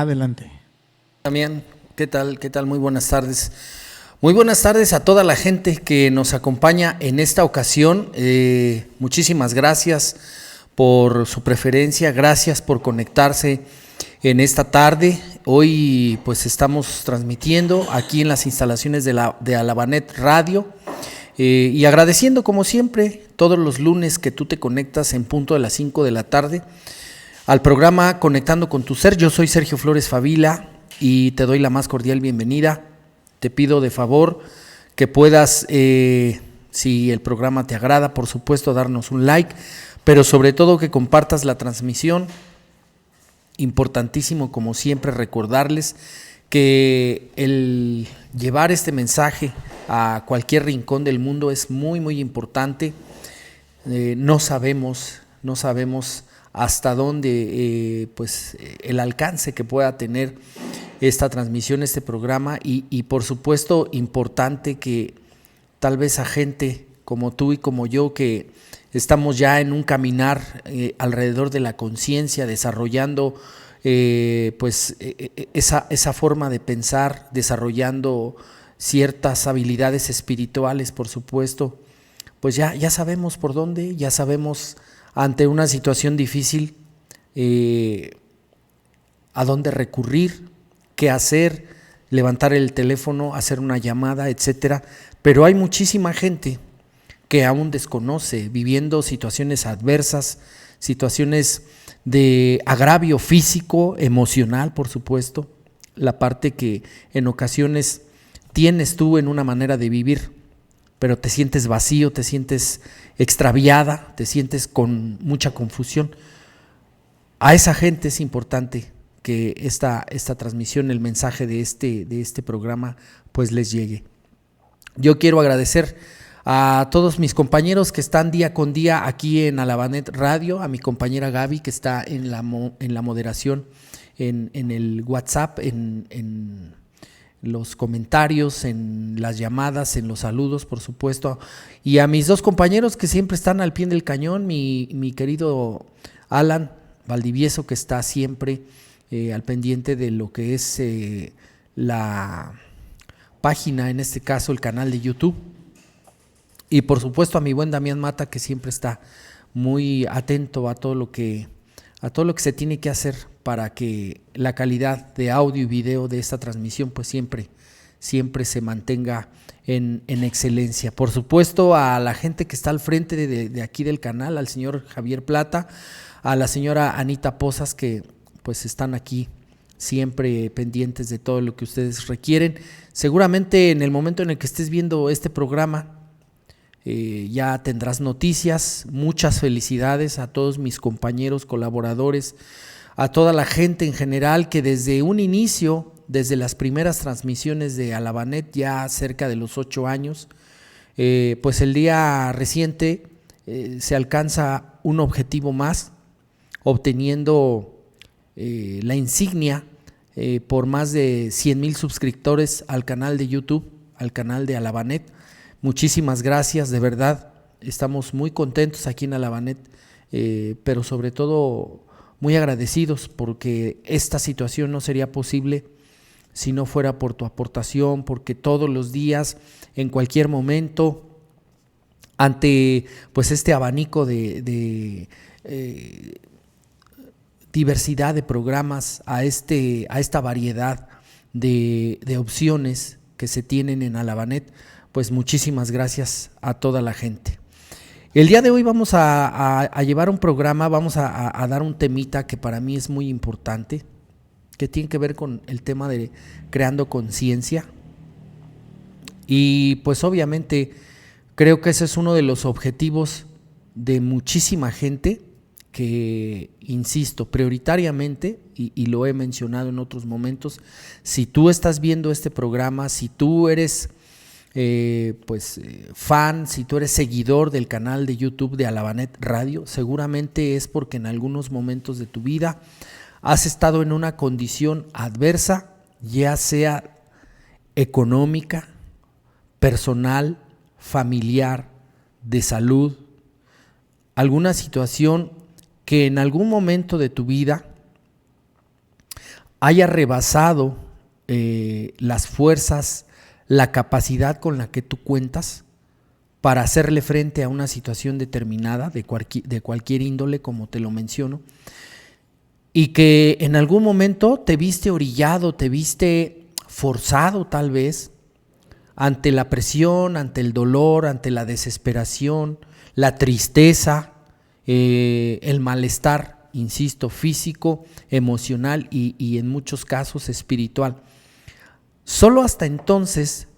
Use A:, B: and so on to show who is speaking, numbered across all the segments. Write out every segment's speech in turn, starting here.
A: Adelante.
B: También, ¿qué tal? ¿Qué tal? Muy buenas tardes. Muy buenas tardes a toda la gente que nos acompaña en esta ocasión. Muchísimas gracias por su preferencia, gracias por conectarse en esta tarde. Hoy pues estamos transmitiendo aquí en las instalaciones de Alabanet Radio y agradeciendo como siempre todos los lunes que tú te conectas en punto de las 5 de la tarde al programa Conectando con tu Ser. Yo soy Sergio Flores Favila y te doy la más cordial bienvenida. Te pido de favor que puedas, si el programa te agrada, por supuesto, darnos un like, pero sobre todo que compartas la transmisión. Importantísimo, como siempre, recordarles que el llevar este mensaje a cualquier rincón del mundo es muy, muy importante. No sabemos hasta dónde el alcance que pueda tener esta transmisión, este programa y por supuesto importante que tal vez a gente como tú y como yo que estamos ya en un caminar alrededor de la conciencia, desarrollando esa forma de pensar, desarrollando ciertas habilidades espirituales, por supuesto, pues ya sabemos por dónde, ya sabemos ante una situación difícil a dónde recurrir, qué hacer, levantar el teléfono, hacer una llamada, etcétera. Pero hay muchísima gente que aún desconoce, viviendo situaciones adversas, situaciones de agravio físico, emocional, por supuesto, la parte que en ocasiones tienes tú en una manera de vivir, pero te sientes vacío, te sientes extraviada, te sientes con mucha confusión. A esa gente es importante que esta transmisión, el mensaje de este programa, pues les llegue. Yo quiero agradecer a todos mis compañeros que están día con día aquí en Alabanet Radio, a mi compañera Gaby que está en la moderación, en el WhatsApp, en los comentarios, en las llamadas, en los saludos, por supuesto, y a mis dos compañeros que siempre están al pie del cañón, mi querido Alan Valdivieso, que está siempre al pendiente de lo que es la página, en este caso el canal de YouTube, y por supuesto a mi buen Damián Mata, que siempre está muy atento a todo lo que se tiene que hacer para que la calidad de audio y video de esta transmisión pues siempre se mantenga en excelencia. Por supuesto a la gente que está al frente de aquí del canal, al señor Javier Plata, a la señora Anita Pozas, que pues están aquí siempre pendientes de todo lo que ustedes requieren. Seguramente en el momento en el que estés viendo este programa ya tendrás noticias. Muchas felicidades a todos mis compañeros, colaboradores, a toda la gente en general que desde un inicio, desde las primeras transmisiones de Alabanet, ya cerca de los 8 años, pues el día reciente se alcanza un objetivo más, obteniendo la insignia por más de 100,000 suscriptores al canal de YouTube, al canal de Alabanet. Muchísimas gracias, de verdad, estamos muy contentos aquí en Alabanet, pero sobre todo muy agradecidos porque esta situación no sería posible si no fuera por tu aportación, porque todos los días, en cualquier momento, ante pues este abanico de diversidad de programas, a esta variedad de opciones que se tienen en Alabanet, pues muchísimas gracias a toda la gente. El día de hoy vamos a llevar un programa, vamos a dar un temita que para mí es muy importante, que tiene que ver con el tema de creando conciencia. Y pues obviamente creo que ese es uno de los objetivos de muchísima gente que, insisto, prioritariamente, y lo he mencionado en otros momentos, si tú estás viendo este programa, si tú eres fan, si tú eres seguidor del canal de YouTube de Alabanet Radio, seguramente es porque en algunos momentos de tu vida has estado en una condición adversa, ya sea económica, personal, familiar, de salud, alguna situación que en algún momento de tu vida haya rebasado las fuerzas, la capacidad con la que tú cuentas para hacerle frente a una situación determinada de cualquier índole, como te lo menciono, y que en algún momento te viste orillado, te viste forzado tal vez, ante la presión, ante el dolor, ante la desesperación, la tristeza, el malestar, insisto, físico, emocional y en muchos casos espiritual. Solo hasta entonces,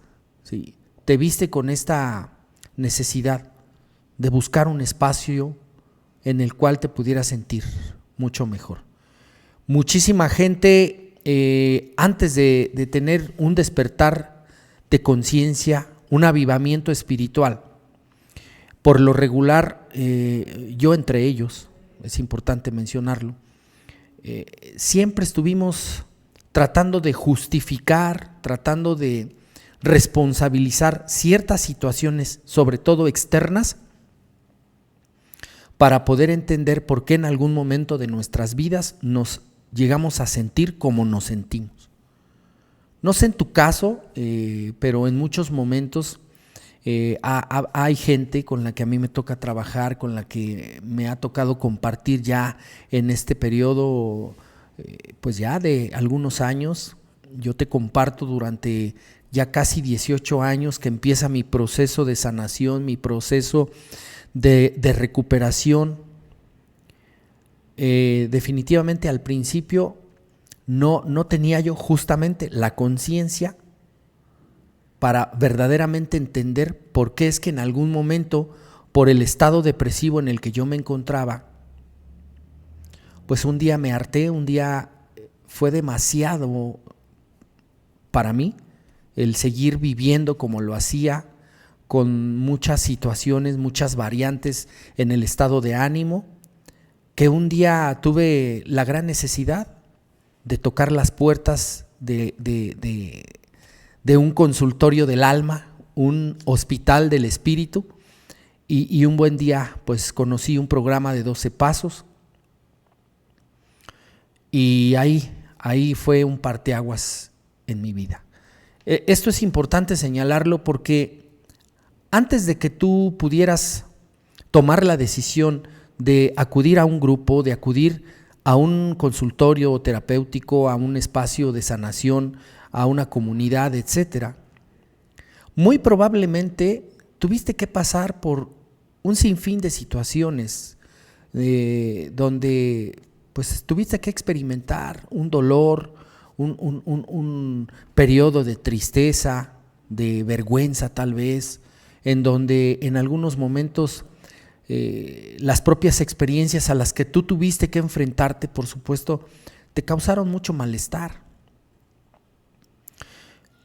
B: ¿sí?, te viste con esta necesidad de buscar un espacio en el cual te pudieras sentir mucho mejor. Muchísima gente, antes de tener un despertar de conciencia, un avivamiento espiritual, por lo regular, yo entre ellos, es importante mencionarlo, siempre estuvimos tratando de justificar, tratando de responsabilizar ciertas situaciones, sobre todo externas, para poder entender por qué en algún momento de nuestras vidas nos llegamos a sentir como nos sentimos. No sé en tu caso, pero en muchos momentos hay gente con la que a mí me toca trabajar, con la que me ha tocado compartir ya en este periodo, pues ya de algunos años. Yo te comparto durante ya casi 18 años que empieza mi proceso de sanación, mi proceso de recuperación. Definitivamente al principio no tenía yo justamente la conciencia para verdaderamente entender por qué es que en algún momento, por el estado depresivo en el que yo me encontraba, pues un día me harté, un día fue demasiado para mí el seguir viviendo como lo hacía, con muchas situaciones, muchas variantes en el estado de ánimo, que un día tuve la gran necesidad de tocar las puertas de un consultorio del alma, un hospital del espíritu, y un buen día pues conocí un programa de 12 pasos, y ahí fue un parteaguas en mi vida. Esto es importante señalarlo porque antes de que tú pudieras tomar la decisión de acudir a un grupo, de acudir a un consultorio terapéutico, a un espacio de sanación, a una comunidad, etcétera, muy probablemente tuviste que pasar por un sinfín de situaciones donde pues tuviste que experimentar un dolor, un periodo de tristeza, de vergüenza tal vez, en donde en algunos momentos las propias experiencias a las que tú tuviste que enfrentarte, por supuesto, te causaron mucho malestar.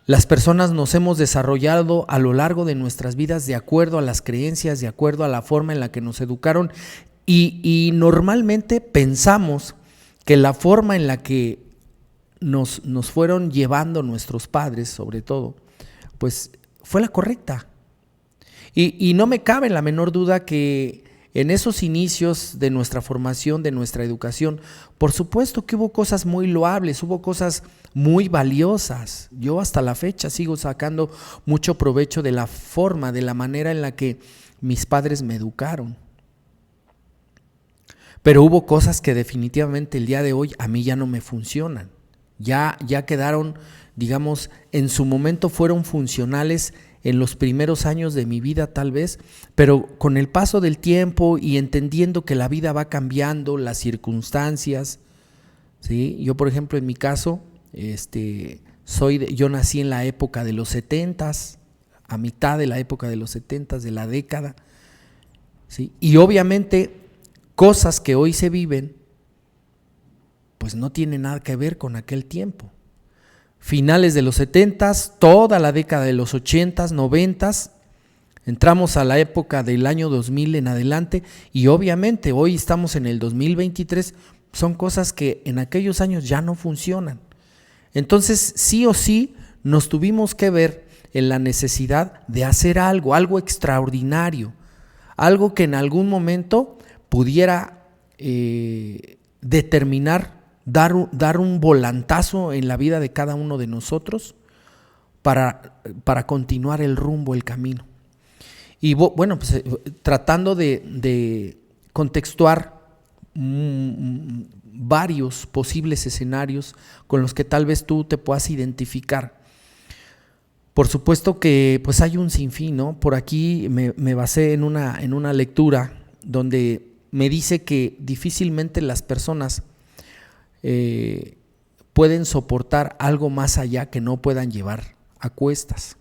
B: Las personas nos hemos desarrollado a lo largo de nuestras vidas de acuerdo a las creencias, de acuerdo a la forma en la que nos educaron y normalmente pensamos que la forma en la que nos fueron llevando nuestros padres, sobre todo, pues fue la correcta. Y no me cabe la menor duda que en esos inicios de nuestra formación, de nuestra educación, por supuesto que hubo cosas muy loables, hubo cosas muy valiosas. Yo hasta la fecha sigo sacando mucho provecho de la forma, de la manera en la que mis padres me educaron. Pero hubo cosas que definitivamente el día de hoy a mí ya no me funcionan. Ya quedaron, digamos, en su momento fueron funcionales en los primeros años de mi vida tal vez, pero con el paso del tiempo y entendiendo que la vida va cambiando, las circunstancias, ¿sí? Yo, por ejemplo, en mi caso, yo nací en la época de los 70s, a mitad de la época de los 70s, de la década, ¿sí? Y obviamente cosas que hoy se viven, pues no tienen nada que ver con aquel tiempo. Finales de los 70s, toda la década de los 80s, 90s, entramos a la época del año 2000 en adelante y obviamente hoy estamos en el 2023, son cosas que en aquellos años ya no funcionan. Entonces, sí o sí, nos tuvimos que ver en la necesidad de hacer algo extraordinario, algo que en algún momento pudiera determinar dar un volantazo en la vida de cada uno de nosotros para continuar el rumbo, el camino. Y bueno, pues tratando de contextuar varios posibles escenarios con los que tal vez tú te puedas identificar. Por supuesto que pues hay un sinfín, ¿no? Por aquí me basé en una lectura donde me dice que difícilmente las personas pueden soportar algo más allá que no puedan llevar a cuestas.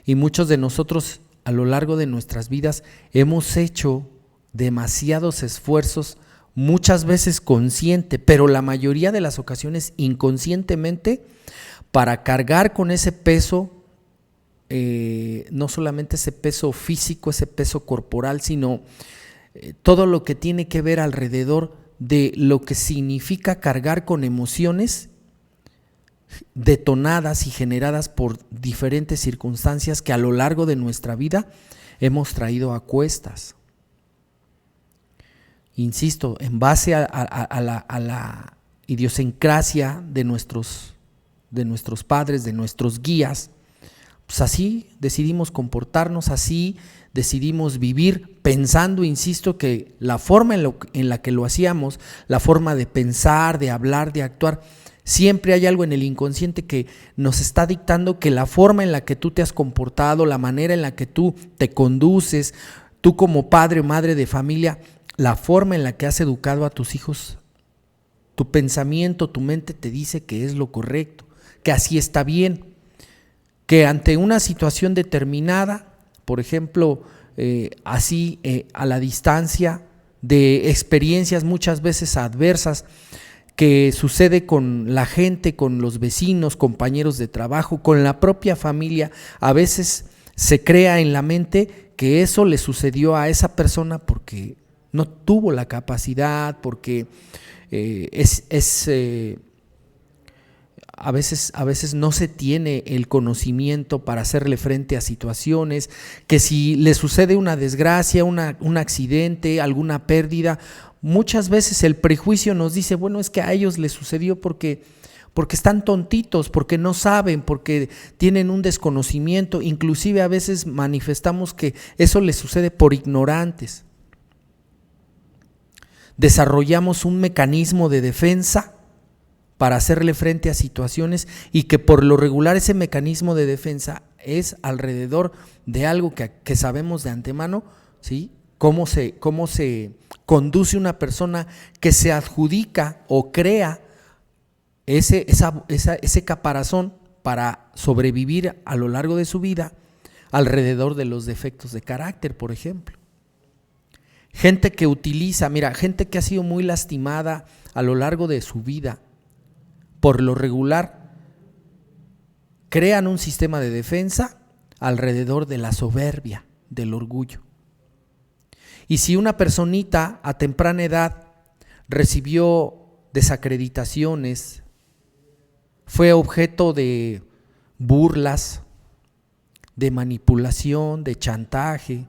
B: Y muchos de nosotros a lo largo de nuestras vidas hemos hecho demasiados esfuerzos, muchas veces consciente, pero la mayoría de las ocasiones inconscientemente, para cargar con ese peso, no solamente ese peso físico, ese peso corporal, sino todo lo que tiene que ver alrededor de lo que significa cargar con emociones detonadas y generadas por diferentes circunstancias que a lo largo de nuestra vida hemos traído a cuestas. Insisto, en base a la idiosincrasia de nuestros padres, de nuestros guías, pues así decidimos comportarnos, así decidimos vivir, pensando, insisto, que la forma en la que lo hacíamos, la forma de pensar, de hablar, de actuar, siempre hay algo en el inconsciente que nos está dictando que la forma en la que tú te has comportado, la manera en la que tú te conduces, tú como padre o madre de familia, la forma en la que has educado a tus hijos, tu pensamiento, tu mente te dice que es lo correcto, que así está bien, que ante una situación determinada, por ejemplo, a la distancia de experiencias muchas veces adversas que sucede con la gente, con los vecinos, compañeros de trabajo, con la propia familia, a veces se crea en la mente que eso le sucedió a esa persona porque no tuvo la capacidad, porque a veces no se tiene el conocimiento para hacerle frente a situaciones, que si le sucede una desgracia, un accidente, alguna pérdida, muchas veces el prejuicio nos dice, bueno, es que a ellos les sucedió porque están tontitos, porque no saben, porque tienen un desconocimiento, inclusive a veces manifestamos que eso les sucede por ignorantes. Desarrollamos un mecanismo de defensa para hacerle frente a situaciones y que por lo regular ese mecanismo de defensa es alrededor de algo que sabemos de antemano, ¿sí? Cómo se conduce una persona que se adjudica o crea ese caparazón para sobrevivir a lo largo de su vida alrededor de los defectos de carácter, por ejemplo. Gente que utiliza, gente que ha sido muy lastimada a lo largo de su vida, por lo regular, crean un sistema de defensa alrededor de la soberbia, del orgullo. Y si una personita a temprana edad recibió desacreditaciones, fue objeto de burlas, de manipulación, de chantaje,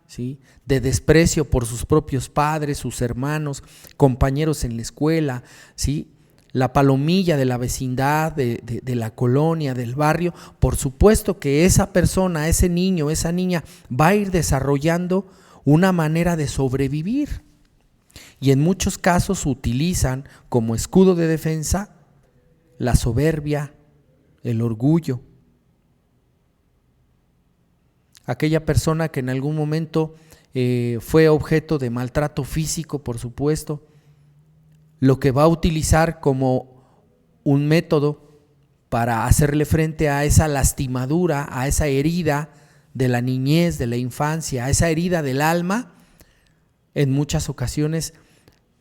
B: ¿sí?, de desprecio por sus propios padres, sus hermanos, compañeros en la escuela, ¿sí?, la palomilla de la vecindad, de la colonia, del barrio, por supuesto que esa persona, ese niño, esa niña va a ir desarrollando una manera de sobrevivir. Y en muchos casos utilizan como escudo de defensa la soberbia, el orgullo. Aquella persona que en algún momento fue objeto de maltrato físico, por supuesto, lo que va a utilizar como un método para hacerle frente a esa lastimadura, a esa herida de la niñez, de la infancia, a esa herida del alma, en muchas ocasiones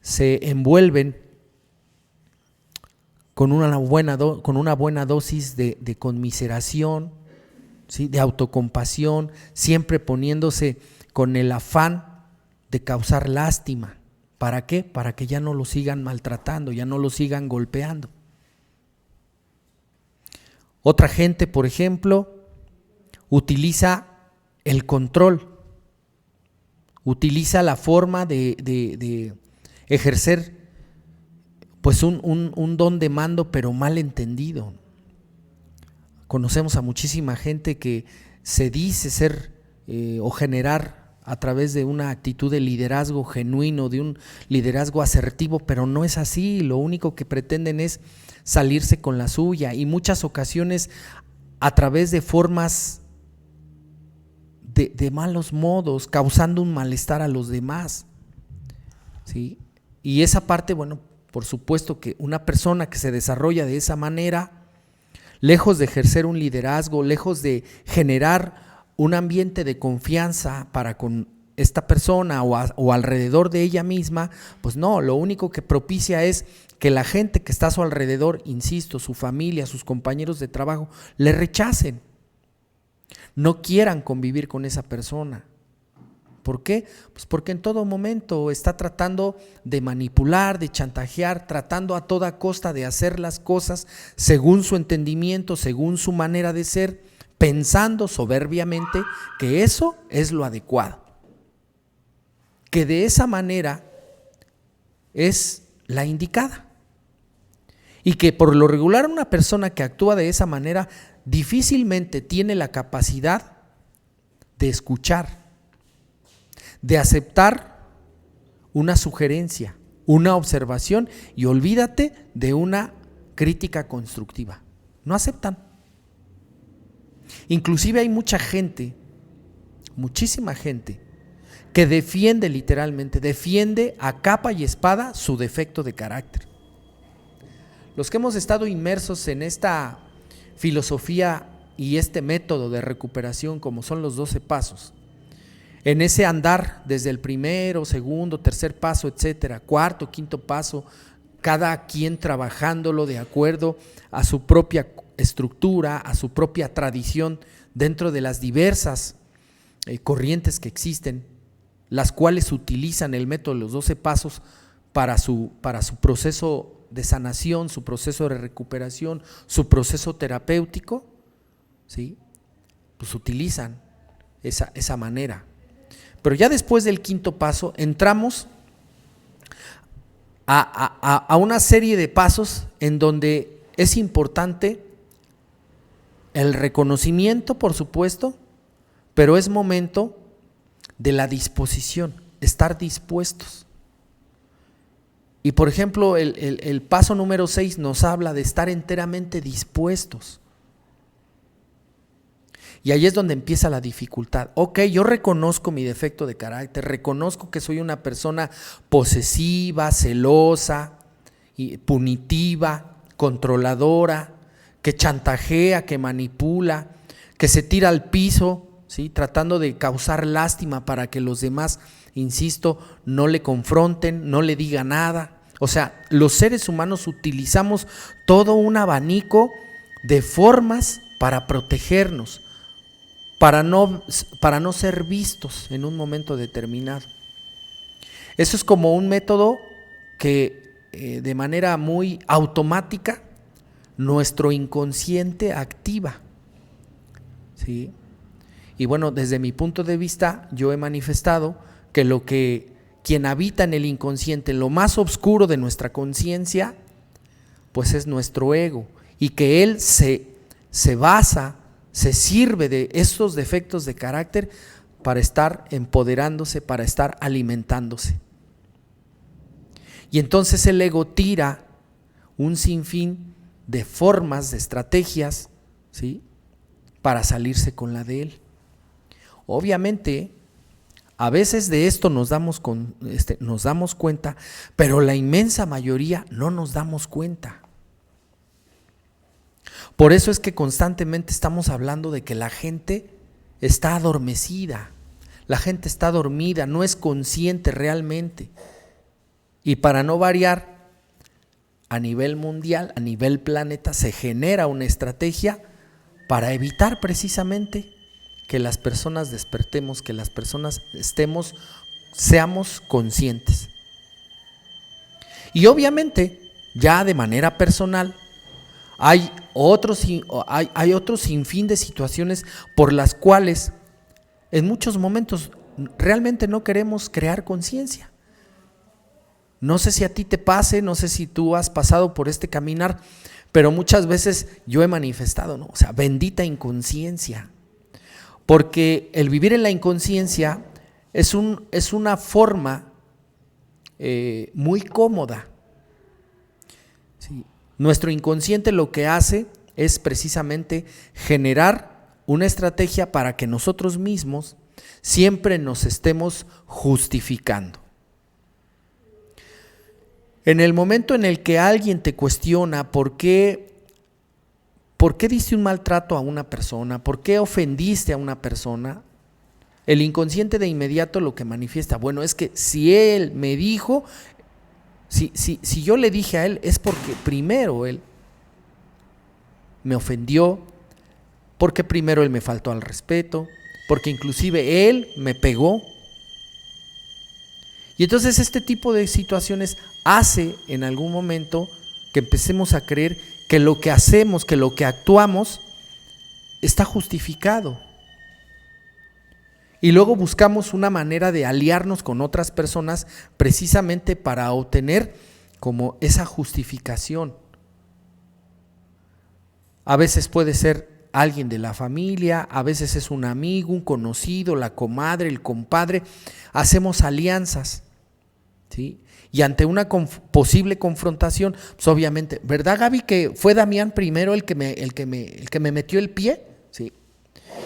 B: se envuelven con una buena dosis de conmiseración, ¿sí?, de autocompasión, siempre poniéndose con el afán de causar lástima. ¿Para qué? Para que ya no lo sigan maltratando, ya no lo sigan golpeando. Otra gente, por ejemplo, utiliza el control, utiliza la forma de ejercer pues un don de mando, pero mal entendido. Conocemos a muchísima gente que se dice ser o generar a través de una actitud de liderazgo genuino, de un liderazgo asertivo, pero no es así. Lo único que pretenden es salirse con la suya, y muchas ocasiones a través de formas de malos modos, causando un malestar a los demás, ¿sí? Y esa parte, bueno, por supuesto que una persona que se desarrolla de esa manera, lejos de ejercer un liderazgo, lejos de generar un ambiente de confianza para con esta persona o alrededor de ella misma, pues no, lo único que propicia es que la gente que está a su alrededor, insisto, su familia, sus compañeros de trabajo, le rechacen, no quieran convivir con esa persona. ¿Por qué? Pues porque en todo momento está tratando de manipular, de chantajear, tratando a toda costa de hacer las cosas según su entendimiento, según su manera de ser, pensando soberbiamente que eso es lo adecuado, que de esa manera es la indicada, y que por lo regular una persona que actúa de esa manera difícilmente tiene la capacidad de escuchar, de aceptar una sugerencia, una observación, y olvídate de una crítica constructiva. No aceptan. Inclusive hay mucha gente, muchísima gente, que defiende literalmente, defiende a capa y espada su defecto de carácter. Los que hemos estado inmersos en esta filosofía y este método de recuperación, como son los 12 pasos, en ese andar desde el primero, segundo, tercer paso, etcétera, cuarto, quinto paso, cada quien trabajándolo de acuerdo a su propia estructura, a su propia tradición, dentro de las diversas corrientes que existen, las cuales utilizan el método de los 12 pasos para su proceso de sanación, su proceso de recuperación, su proceso terapéutico, ¿sí? Pues utilizan esa manera. Pero ya después del quinto paso entramos a una serie de pasos en donde es importante el reconocimiento, por supuesto, pero es momento de la disposición, estar dispuestos. Y por ejemplo, el paso número 6 nos habla de estar enteramente dispuestos. Y ahí es donde empieza la dificultad. Ok, yo reconozco mi defecto de carácter, reconozco que soy una persona posesiva, celosa, punitiva, controladora, que chantajea, que manipula, que se tira al piso, ¿sí? Tratando de causar lástima para que los demás, insisto, no le confronten, no le digan nada. O sea, los seres humanos utilizamos todo un abanico de formas para protegernos, para no ser vistos en un momento determinado. Eso es como un método que de manera muy automática nuestro inconsciente activa, ¿sí? Y bueno, desde mi punto de vista, yo he manifestado que quien habita en el inconsciente, lo más oscuro de nuestra conciencia, pues es nuestro ego, y que él se basa, se sirve de estos defectos de carácter para estar empoderándose, para estar alimentándose. Y entonces el ego tira un sinfín de formas, de estrategias, ¿sí? Para salirse con la de él. Obviamente, a veces de esto nos damos cuenta, pero la inmensa mayoría no nos damos cuenta. Por eso es que constantemente estamos hablando de que la gente está adormecida, la gente está dormida, no es consciente realmente. Y para no variar, a nivel mundial, a nivel planeta, se genera una estrategia para evitar precisamente que las personas despertemos, que las personas seamos conscientes. Y obviamente, ya de manera personal, hay otro sinfín de situaciones por las cuales en muchos momentos realmente no queremos crear conciencia. No sé si a ti te pase, no sé si tú has pasado por este caminar, pero muchas veces yo he manifestado, ¿no? O sea, bendita inconsciencia. Porque el vivir en la inconsciencia es una forma muy cómoda. ¿Sí? Nuestro inconsciente lo que hace es precisamente generar una estrategia para que nosotros mismos siempre nos estemos justificando. En el momento en el que alguien te cuestiona por qué diste un maltrato a una persona, por qué ofendiste a una persona, el inconsciente de inmediato lo que manifiesta, bueno, es que si él me dijo, si yo le dije a él, es porque primero él me ofendió, porque primero él me faltó al respeto, porque inclusive él me pegó. Y entonces este tipo de situaciones hace en algún momento que empecemos a creer que lo que hacemos, que lo que actuamos está justificado. Y luego buscamos una manera de aliarnos con otras personas precisamente para obtener como esa justificación. A veces puede ser alguien de la familia, a veces es un amigo, un conocido, la comadre, el compadre. Hacemos alianzas, ¿sí? Y ante una posible confrontación, pues obviamente, ¿verdad, Gaby, que fue Damián primero el que me metió el pie? Sí.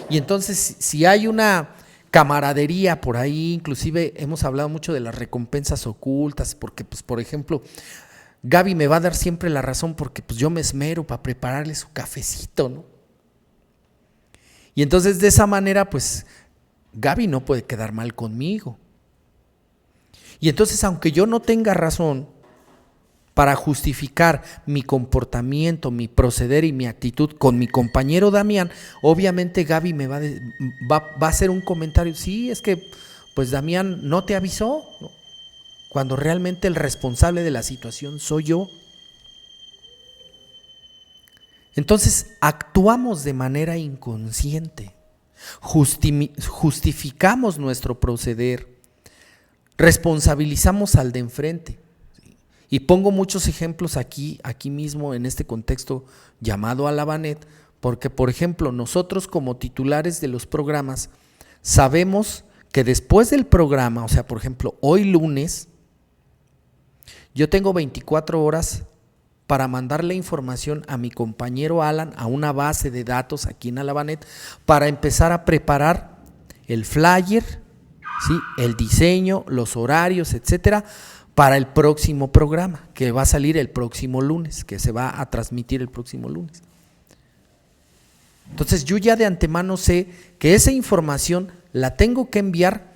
B: Y entonces, si hay una camaradería por ahí, inclusive hemos hablado mucho de las recompensas ocultas, porque, pues, por ejemplo, Gaby me va a dar siempre la razón porque pues yo me esmero para prepararle su cafecito, ¿no? Y entonces de esa manera, pues, Gaby no puede quedar mal conmigo. Y entonces, aunque yo no tenga razón para justificar mi comportamiento, mi proceder y mi actitud con mi compañero Damián, obviamente Gaby me va a hacer un comentario, sí, es que pues Damián no te avisó, ¿no? Cuando realmente el responsable de la situación soy yo. Entonces actuamos de manera inconsciente, justificamos nuestro proceder, responsabilizamos al de enfrente. Y pongo muchos ejemplos aquí mismo en este contexto llamado Alabanet, porque por ejemplo nosotros como titulares de los programas sabemos que después del programa, o sea por ejemplo hoy lunes, yo tengo 24 horas para mandarle información a mi compañero Alan a una base de datos aquí en Alabanet para empezar a preparar el flyer, ¿sí? El diseño, los horarios, etcétera, para el próximo programa que va a salir el próximo lunes, que se va a transmitir el próximo lunes. Entonces yo ya de antemano sé que esa información la tengo que enviar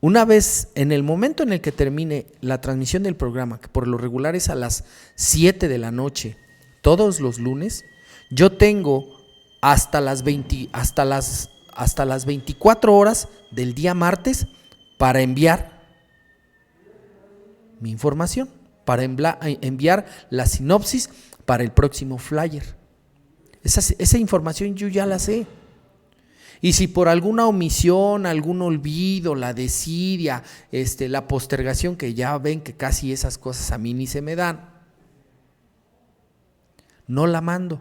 B: una vez, en el momento en el que termine la transmisión del programa, que por lo regular es a las 7 de la noche, todos los lunes, yo tengo hasta las 24 horas del día martes para enviar mi información, para enviar la sinopsis para el próximo flyer. Esa información yo ya la sé. Y si por alguna omisión, algún olvido, la desidia, la postergación, que ya ven que casi esas cosas a mí ni se me dan, no la mando.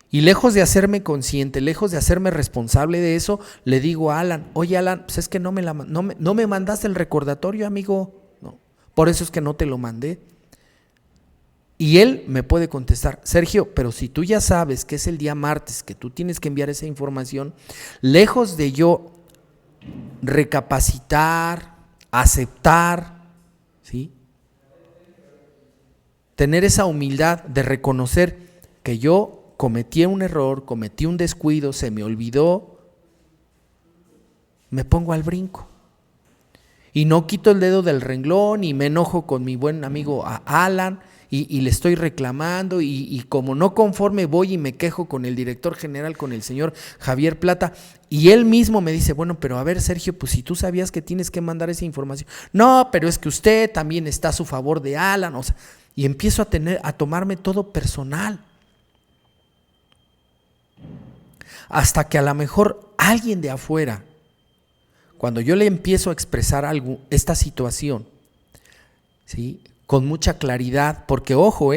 B: Y lejos de hacerme consciente, lejos de hacerme responsable de eso, le digo a Alan, oye Alan, pues es que no me mandaste el recordatorio, amigo, no, por eso es que no te lo mandé. Y él me puede contestar, Sergio, pero si tú ya sabes que es el día martes, que tú tienes que enviar esa información, lejos de yo recapacitar, aceptar, ¿sí? Tener esa humildad de reconocer que yo cometí un error, cometí un descuido, se me olvidó, me pongo al brinco. Y no quito el dedo del renglón y me enojo con mi buen amigo Alan y le estoy reclamando y como no conforme voy y me quejo con el director general, con el señor Javier Plata, y él mismo me dice, bueno, pero a ver Sergio, pues si tú sabías que tienes que mandar esa información, no, pero es que usted también está a su favor de Alan, o sea, y empiezo a tomarme todo personal. Hasta que a lo mejor alguien de afuera, cuando yo le empiezo a expresar algo, esta situación, ¿sí?, con mucha claridad, porque ojo,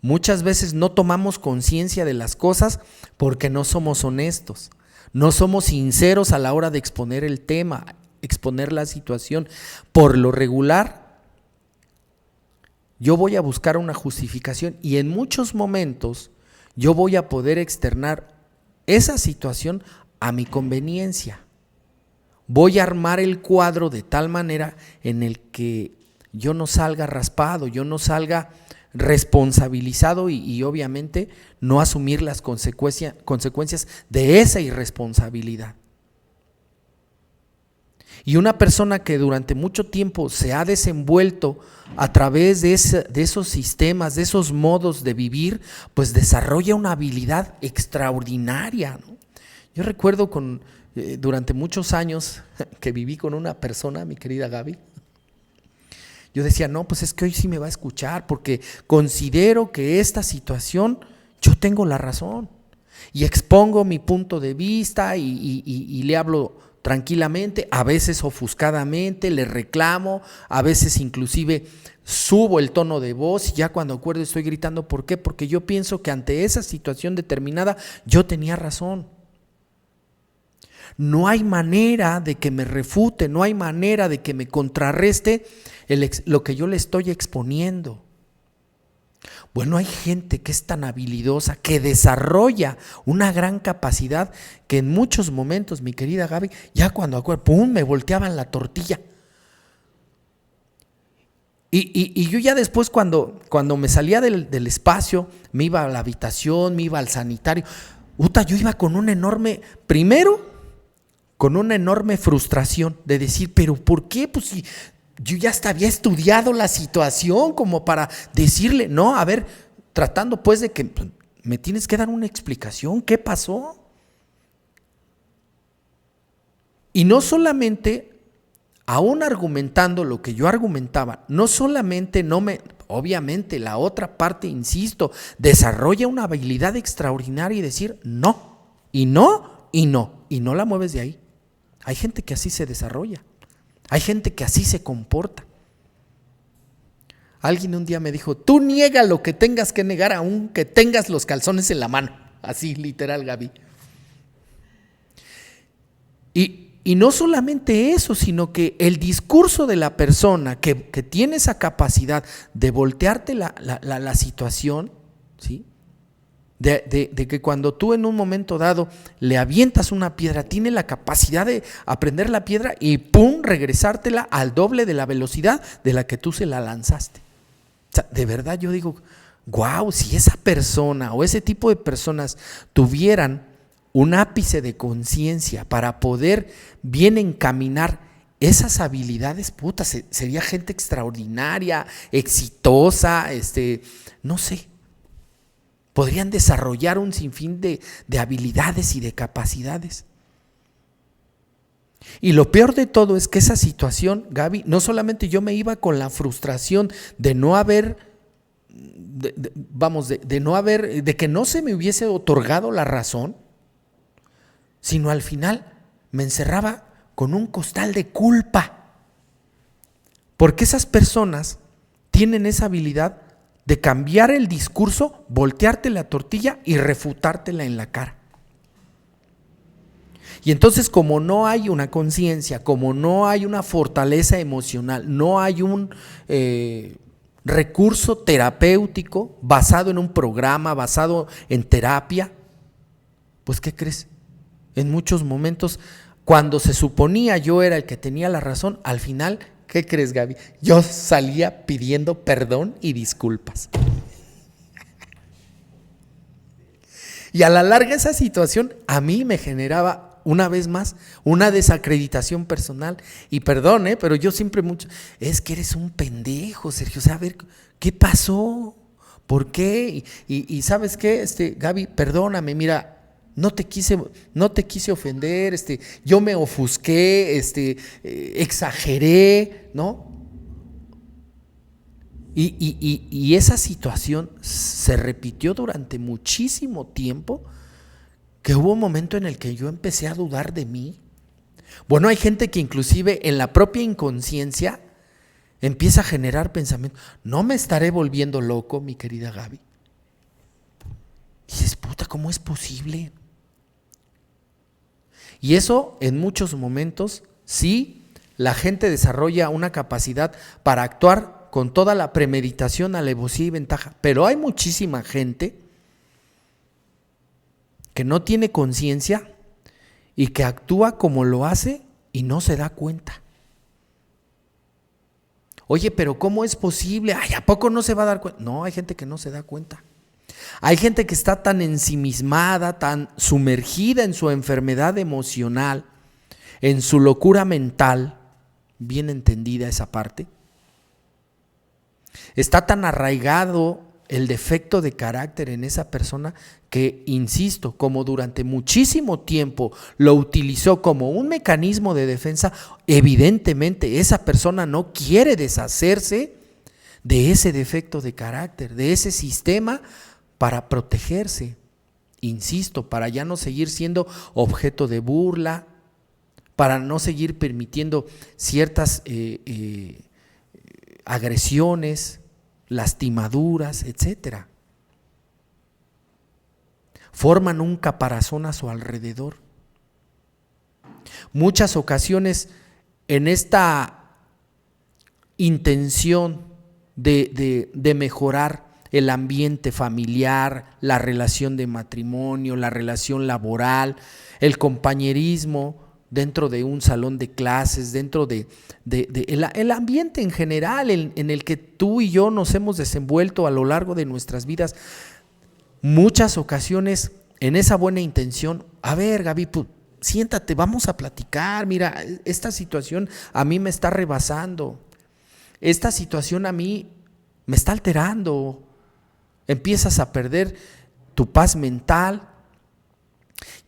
B: muchas veces no tomamos conciencia de las cosas porque no somos honestos, no somos sinceros a la hora de exponer el tema, exponer la situación. Por lo regular, yo voy a buscar una justificación y en muchos momentos yo voy a poder externar esa situación a mi conveniencia. Voy a armar el cuadro de tal manera en el que yo no salga raspado, yo no salga responsabilizado y obviamente no asumir las consecuencias de esa irresponsabilidad. Y una persona que durante mucho tiempo se ha desenvuelto a través de esos sistemas, de esos modos de vivir, pues desarrolla una habilidad extraordinaria, ¿no? Yo recuerdo durante muchos años que viví con una persona, mi querida Gaby. Yo decía, no, pues es que hoy sí me va a escuchar porque considero que esta situación yo tengo la razón y expongo mi punto de vista y le hablo tranquilamente, a veces ofuscadamente, le reclamo, a veces inclusive subo el tono de voz y ya cuando acuerdo estoy gritando. ¿Por qué? Porque yo pienso que ante esa situación determinada yo tenía razón. No hay manera de que me refute, no hay manera de que me contrarreste lo que yo le estoy exponiendo. Bueno, hay gente que es tan habilidosa, que desarrolla una gran capacidad, que en muchos momentos, mi querida Gaby, ya cuando acuerdo, ¡pum!, me volteaban la tortilla. Y yo ya después cuando me salía del espacio, me iba a la habitación, me iba al sanitario, yo iba con una enorme frustración de decir, pero ¿por qué? Pues si yo ya hasta había estudiado la situación como para decirle, no, a ver, tratando pues de que me tienes que dar una explicación, ¿qué pasó? Y no solamente, aún argumentando lo que yo argumentaba, no solamente obviamente la otra parte, insisto, desarrolla una habilidad extraordinaria y decir no, y no, y no, y no la mueves de ahí. Hay gente que así se desarrolla. Hay gente que así se comporta. Alguien un día me dijo, tú niega lo que tengas que negar aunque tengas los calzones en la mano. Así literal, Gaby. Y no solamente eso, sino que el discurso de la persona que tiene esa capacidad de voltearte la situación, ¿sí?, de que cuando tú en un momento dado le avientas una piedra, tiene la capacidad de aprender la piedra y ¡pum!, regresártela al doble de la velocidad de la que tú se la lanzaste. O sea, de verdad yo digo, wow, si esa persona o ese tipo de personas tuvieran un ápice de conciencia para poder bien encaminar esas habilidades, sería gente extraordinaria, exitosa, no sé. Podrían desarrollar un sinfín de habilidades y de capacidades. Y lo peor de todo es que esa situación, Gaby, no solamente yo me iba con la frustración de no haber, de que no se me hubiese otorgado la razón, sino al final me encerraba con un costal de culpa. Porque esas personas tienen esa habilidad de cambiar el discurso, voltearte la tortilla y refutártela en la cara. Y entonces, como no hay una conciencia, como no hay una fortaleza emocional, no hay un recurso terapéutico basado en un programa, basado en terapia, pues ¿qué crees? En muchos momentos, cuando se suponía yo era el que tenía la razón, al final, ¿qué crees, Gaby? Yo salía pidiendo perdón y disculpas. Y a la larga esa situación a mí me generaba, una vez más, una desacreditación personal. Y perdón, pero yo siempre es que eres un pendejo, Sergio. O sea, a ver, ¿qué pasó? ¿Por qué? Y ¿sabes qué? Gaby, perdóname, mira, no te quise ofender, yo me ofusqué, exageré, ¿no? Y esa situación se repitió durante muchísimo tiempo, que hubo un momento en el que yo empecé a dudar de mí, Bueno, hay gente que inclusive en la propia inconsciencia empieza a generar pensamientos. ¿No me estaré volviendo loco, mi querida Gaby? Y dices, puta, ¿cómo es posible? Y eso en muchos momentos, sí, la gente desarrolla una capacidad para actuar con toda la premeditación, alevosía y ventaja. Pero hay muchísima gente que no tiene conciencia y que actúa como lo hace y no se da cuenta. Oye, pero ¿cómo es posible? Ay, ¿a poco no se va a dar cuenta? No, hay gente que no se da cuenta. Hay gente que está tan ensimismada, tan sumergida en su enfermedad emocional, en su locura mental, bien entendida esa parte. Está tan arraigado el defecto de carácter en esa persona que, insisto, como durante muchísimo tiempo lo utilizó como un mecanismo de defensa, evidentemente esa persona no quiere deshacerse de ese defecto de carácter, de ese sistema para protegerse, insisto, para ya no seguir siendo objeto de burla, para no seguir permitiendo ciertas agresiones, lastimaduras, etcétera. Forman un caparazón a su alrededor. Muchas ocasiones en esta intención de mejorar el ambiente familiar, la relación de matrimonio, la relación laboral, el compañerismo dentro de un salón de clases, dentro de el ambiente en general en el que tú y yo nos hemos desenvuelto a lo largo de nuestras vidas. Muchas ocasiones en esa buena intención, a ver, Gaby, pues, siéntate, vamos a platicar, mira, esta situación a mí me está rebasando, esta situación a mí me está alterando, empiezas a perder tu paz mental,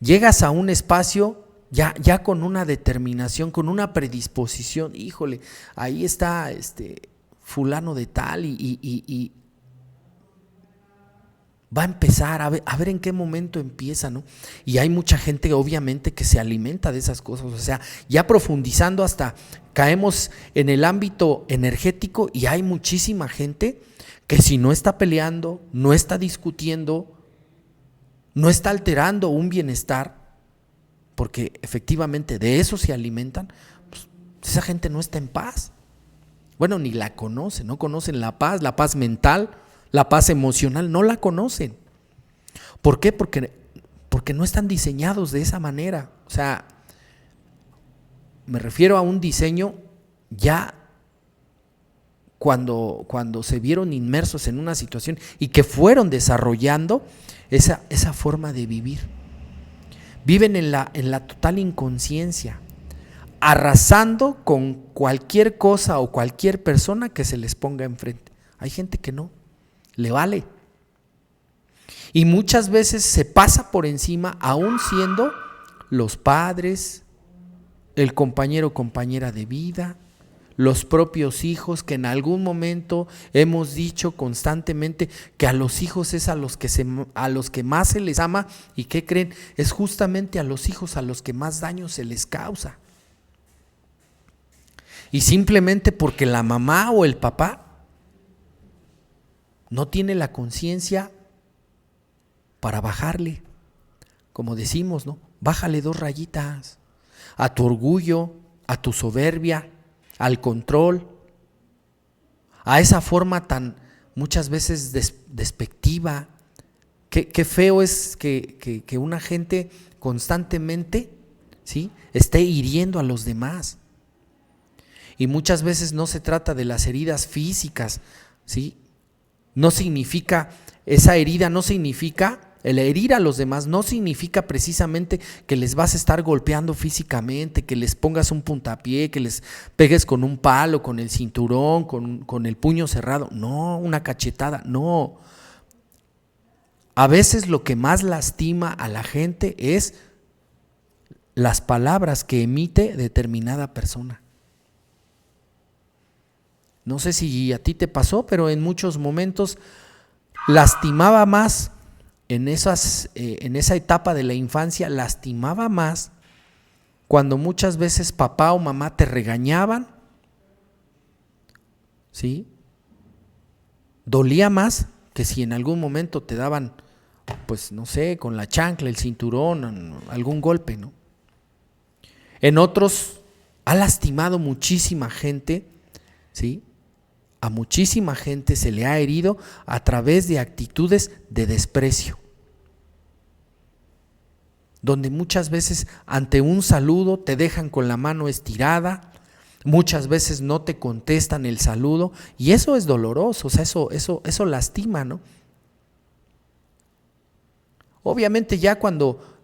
B: llegas a un espacio ya con una determinación, con una predisposición, híjole, ahí está fulano de tal y va a empezar a ver en qué momento empieza, ¿no? Y hay mucha gente obviamente que se alimenta de esas cosas, o sea, ya profundizando hasta caemos en el ámbito energético y hay muchísima gente que si no está peleando, no está discutiendo, no está alterando un bienestar, porque efectivamente de eso se alimentan, pues esa gente no está en paz. Bueno, ni la conocen, no conocen la paz mental, la paz emocional, no la conocen. ¿Por qué? Porque no están diseñados de esa manera. O sea, me refiero a un diseño ya cuando se vieron inmersos en una situación y que fueron desarrollando esa forma de vivir. Viven en la total inconsciencia, arrasando con cualquier cosa o cualquier persona que se les ponga enfrente. Hay gente que no, le vale. Y muchas veces se pasa por encima, aún siendo los padres, el compañero o compañera de vida, los propios hijos, que en algún momento hemos dicho constantemente que a los hijos es a los que más se les ama, y ¿qué creen? Es justamente a los hijos a los que más daño se les causa. Y simplemente porque la mamá o el papá no tiene la conciencia para bajarle, como decimos, ¿no? Bájale 2 rayitas a tu orgullo, a tu soberbia, al control, a esa forma tan muchas veces despectiva. Qué feo es que una gente constantemente, ¿sí?, esté hiriendo a los demás. Y muchas veces no se trata de las heridas físicas, ¿sí? No significa, esa herida no significa, el herir a los demás no significa precisamente que les vas a estar golpeando físicamente, que les pongas un puntapié, que les pegues con un palo, con el cinturón, con el puño cerrado. No, una cachetada, no. A veces lo que más lastima a la gente es las palabras que emite determinada persona. No sé si a ti te pasó, pero en muchos momentos lastimaba más, en esa etapa de la infancia, lastimaba más cuando muchas veces papá o mamá te regañaban, ¿sí? Dolía más que si en algún momento te daban, pues no sé, con la chancla, el cinturón, algún golpe, ¿no? En otros ha lastimado muchísima gente, ¿sí? A muchísima gente se le ha herido a través de actitudes de desprecio, donde muchas veces ante un saludo te dejan con la mano estirada, muchas veces no te contestan el saludo, y eso es doloroso, o sea, eso lastima, ¿no? Obviamente ya cuando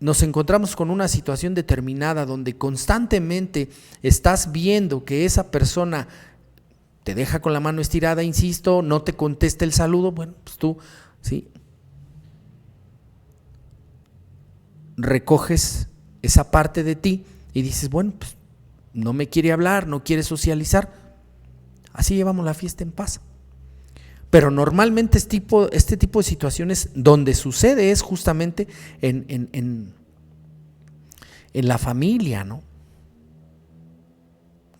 B: nos encontramos con una situación determinada donde constantemente estás viendo que esa persona te deja con la mano estirada, insisto, no te contesta el saludo, bueno, pues tú, ¿sí?, recoges esa parte de ti y dices, bueno, pues no me quiere hablar, no quiere socializar, así llevamos la fiesta en paz. Pero normalmente este tipo de situaciones donde sucede es justamente en la familia, ¿no?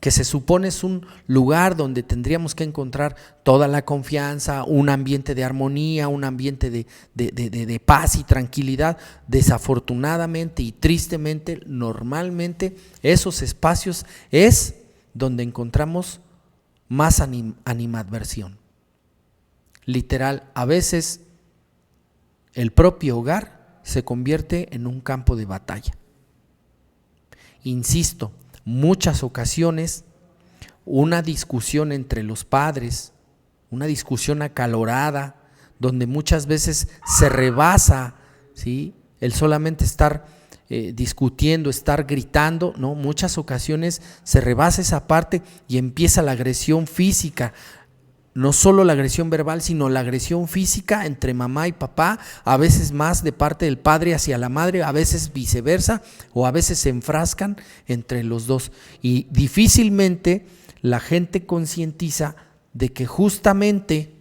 B: Que se supone es un lugar donde tendríamos que encontrar toda la confianza, un ambiente de armonía, un ambiente de paz y tranquilidad. Desafortunadamente y tristemente, normalmente esos espacios es donde encontramos más animadversión. Literal, a veces el propio hogar se convierte en un campo de batalla. Insisto, muchas ocasiones una discusión entre los padres, una discusión acalorada, donde muchas veces se rebasa, ¿sí?, el solamente estar discutiendo, estar gritando, ¿no? Muchas ocasiones se rebasa esa parte y empieza la agresión física. No solo la agresión verbal, sino la agresión física entre mamá y papá, a veces más de parte del padre hacia la madre, a veces viceversa, o a veces se enfrascan entre los dos. Y difícilmente la gente concientiza de que justamente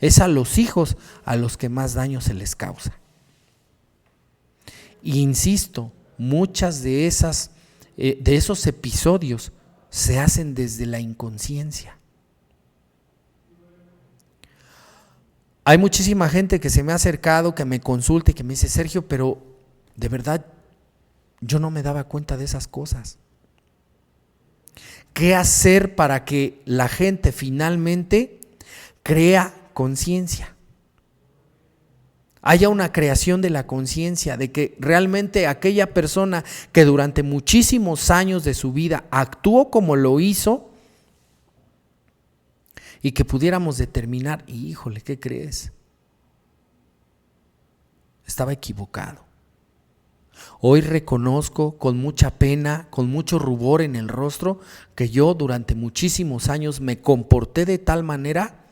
B: es a los hijos a los que más daño se les causa. Y insisto, muchas de esos episodios se hacen desde la inconsciencia. Hay muchísima gente que se me ha acercado, que me consulta y que me dice, Sergio, pero de verdad yo no me daba cuenta de esas cosas. ¿Qué hacer para que la gente finalmente crea conciencia? Haya una creación de la conciencia, de que realmente aquella persona que durante muchísimos años de su vida actuó como lo hizo, y que pudiéramos determinar, híjole, ¿qué crees? Estaba equivocado. Hoy reconozco con mucha pena, con mucho rubor en el rostro, que yo durante muchísimos años me comporté de tal manera,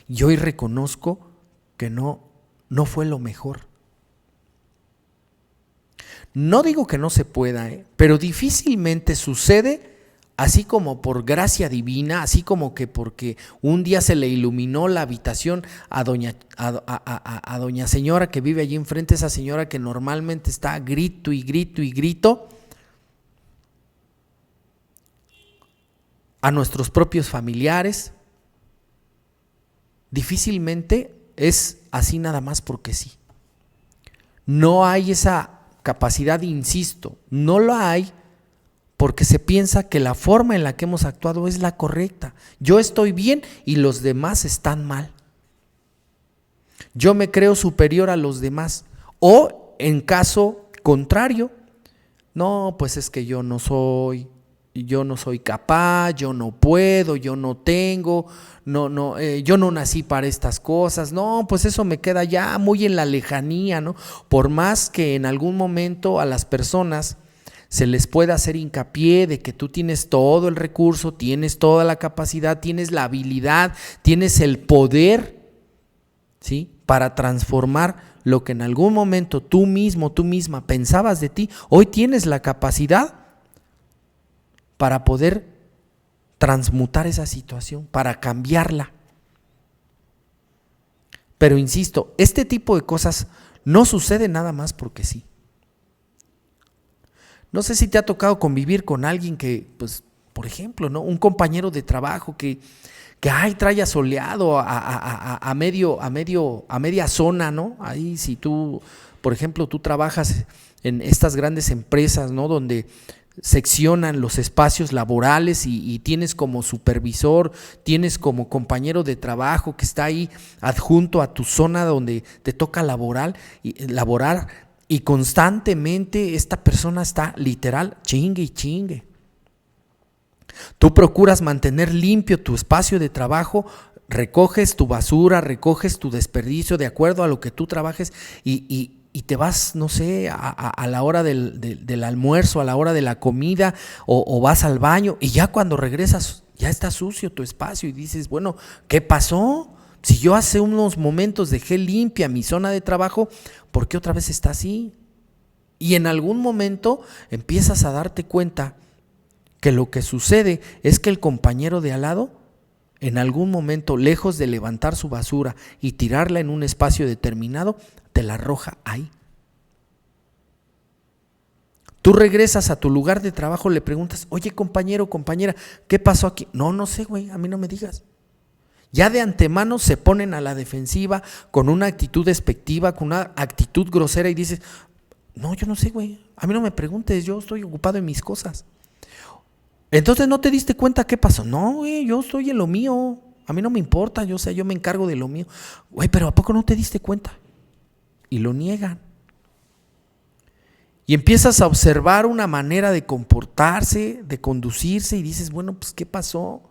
B: y hoy reconozco que no fue lo mejor. No digo que no se pueda, pero difícilmente sucede así como por gracia divina, así como que porque un día se le iluminó la habitación a doña señora que vive allí enfrente, esa señora que normalmente está grito y grito y grito, a nuestros propios familiares. Difícilmente es así nada más porque sí. No hay esa capacidad, insisto, no la hay, porque se piensa que la forma en la que hemos actuado es la correcta. Yo estoy bien y los demás están mal. Yo me creo superior a los demás. O en caso contrario, no, pues es que yo no soy capaz, yo no puedo, yo no tengo, yo no nací para estas cosas. No, pues eso me queda ya muy en la lejanía, ¿no? Por más que en algún momento a las personas se les puede hacer hincapié de que tú tienes todo el recurso, tienes toda la capacidad, tienes la habilidad, tienes el poder, ¿sí?, para transformar lo que en algún momento tú mismo, tú misma pensabas de ti. Hoy tienes la capacidad para poder transmutar esa situación, para cambiarla. Pero insisto, este tipo de cosas no sucede nada más porque sí. No sé si te ha tocado convivir con alguien que, pues, por ejemplo, ¿no? Un compañero de trabajo que trae asoleado a media zona, ¿no? Ahí si tú, por ejemplo, tú trabajas en estas grandes empresas, ¿no? Donde seccionan los espacios laborales y tienes como supervisor, tienes como compañero de trabajo que está ahí adjunto a tu zona donde te toca laborar y constantemente esta persona está literal chingue y chingue. Tú procuras mantener limpio tu espacio de trabajo, recoges tu basura, recoges tu desperdicio de acuerdo a lo que tú trabajes y te vas, no sé, a la hora del almuerzo, a la hora de la comida o vas al baño y ya cuando regresas ya está sucio tu espacio y dices, bueno, ¿qué pasó? Si yo hace unos momentos dejé limpia mi zona de trabajo, ¿por qué otra vez está así? Y en algún momento empiezas a darte cuenta que lo que sucede es que el compañero de al lado, en algún momento, lejos de levantar su basura y tirarla en un espacio determinado, te la arroja ahí. Tú regresas a tu lugar de trabajo, le preguntas, oye compañero, compañera, ¿qué pasó aquí? No sé, güey, a mí no me digas. Ya de antemano se ponen a la defensiva con una actitud despectiva, con una actitud grosera y dices, no, yo no sé, güey, a mí no me preguntes, yo estoy ocupado en mis cosas. Entonces no te diste cuenta qué pasó. No, güey, yo estoy en lo mío, a mí no me importa, yo me encargo de lo mío. Güey, pero ¿a poco no te diste cuenta? Y lo niegan. Y empiezas a observar una manera de comportarse, de conducirse y dices, bueno, pues ¿qué pasó?